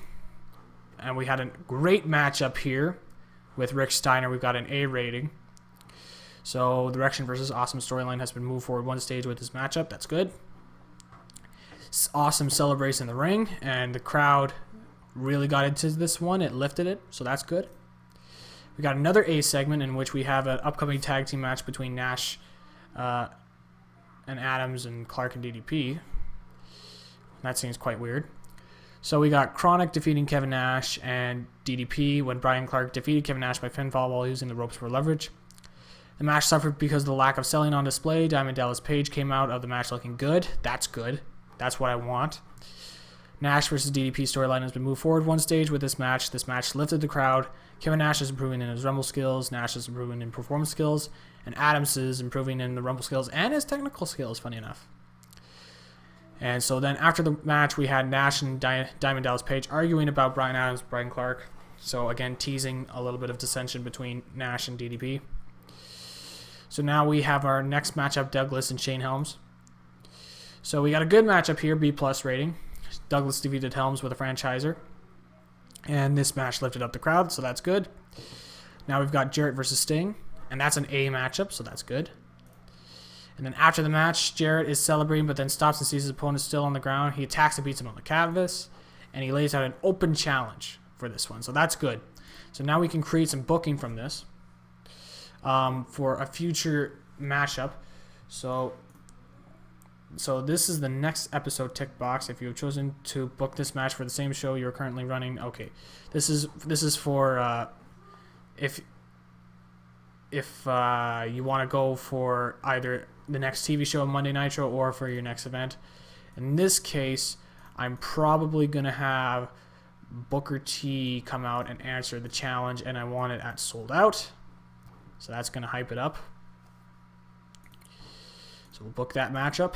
And we had a great matchup here with Rick Steiner. We've got an A rating. So the Rection versus Awesome storyline has been moved forward one stage with this matchup. That's good. Awesome celebrates in the ring, and the crowd really got into this one. It lifted it, so that's good. We got another A segment in which we have an upcoming tag team match between Nash and Adams and Clark and DDP. That seems quite weird. So we got Chronic defeating Kevin Nash and DDP when Brian Clark defeated Kevin Nash by pinfall while using the ropes for leverage. The match suffered because of the lack of selling on display. Diamond Dallas Page came out of the match looking good. That's good. That's what I want. Nash versus DDP storyline has been moved forward one stage with this match. This match lifted the crowd. Kevin Nash is improving in his Rumble skills. Nash is improving in performance skills. And Adams is improving in the Rumble skills and his technical skills, funny enough. And so then after the match, we had Nash and Diamond Dallas Page arguing about Brian Adams, Brian Clark. So again, teasing a little bit of dissension between Nash and DDP. So now we have our next matchup, Douglas and Shane Helms. So we got a good matchup here, B+ rating. Douglas defeated Helms with a franchiser. And this match lifted up the crowd, so that's good. Now we've got Jarrett versus Sting, and that's an A matchup, so that's good. And then after the match, Jarrett is celebrating, but then stops and sees his opponent still on the ground. He attacks and beats him on the canvas, and he lays out an open challenge for this one, so that's good. So now we can create some booking from this for a future matchup. So this is the next episode tick box. If you have chosen to book this match for the same show you're currently running, okay. This is for if you want to go for either the next TV show Monday Nitro or for your next event. In this case, I'm probably gonna have Booker T come out and answer the challenge, and I want it at sold out. So that's gonna hype it up. So we'll book that matchup.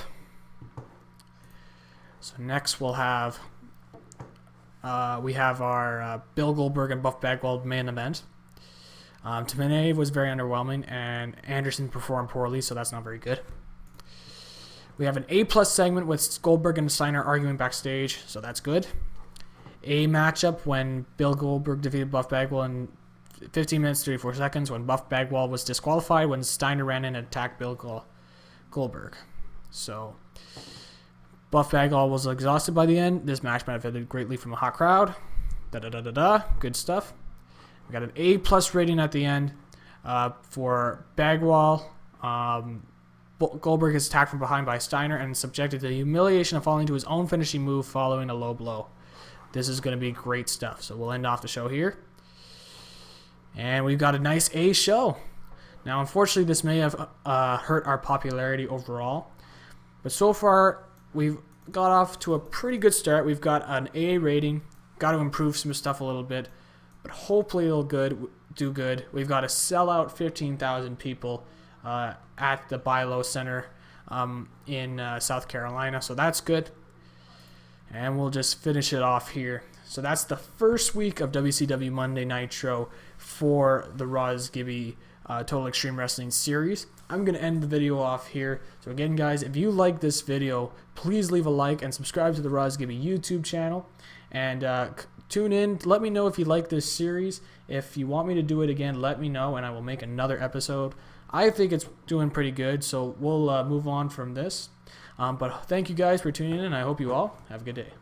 So next we'll have we have our Bill Goldberg and Buff Bagwell main event. Tamine was very underwhelming, and Anderson performed poorly, so that's not very good. We have an A+ segment with Goldberg and Steiner arguing backstage, so that's good. A matchup when Bill Goldberg defeated Buff Bagwell in 15 minutes 34 seconds when Buff Bagwell was disqualified when Steiner ran in and attacked Bill Goldberg. So Buff Bagwell was exhausted by the end. This match benefited greatly from a hot crowd. Good stuff. We got an A+ rating at the end for Bagwell. Goldberg is attacked from behind by Steiner and subjected to the humiliation of falling to his own finishing move following a low blow. This is going to be great stuff. So we'll end off the show here. And we've got a nice A show. Now, unfortunately, this may have hurt our popularity overall. But so far, we've got off to a pretty good start. We've got an A rating. Got to improve some stuff a little bit. But hopefully it'll do good. We've got a sellout 15,000 people at the Bilo Center in South Carolina. So that's good. And we'll just finish it off here. So that's the first week of WCW Monday Nitro for the Roz Gibby Total Extreme Wrestling series. I'm going to end the video off here. So again, guys, if you like this video, please leave a like and subscribe to the Roz Gibby YouTube channel. And tune in. Let me know if you like this series. If you want me to do it again, let me know, and I will make another episode. I think it's doing pretty good, so we'll move on from this. But thank you guys for tuning in, and I hope you all have a good day.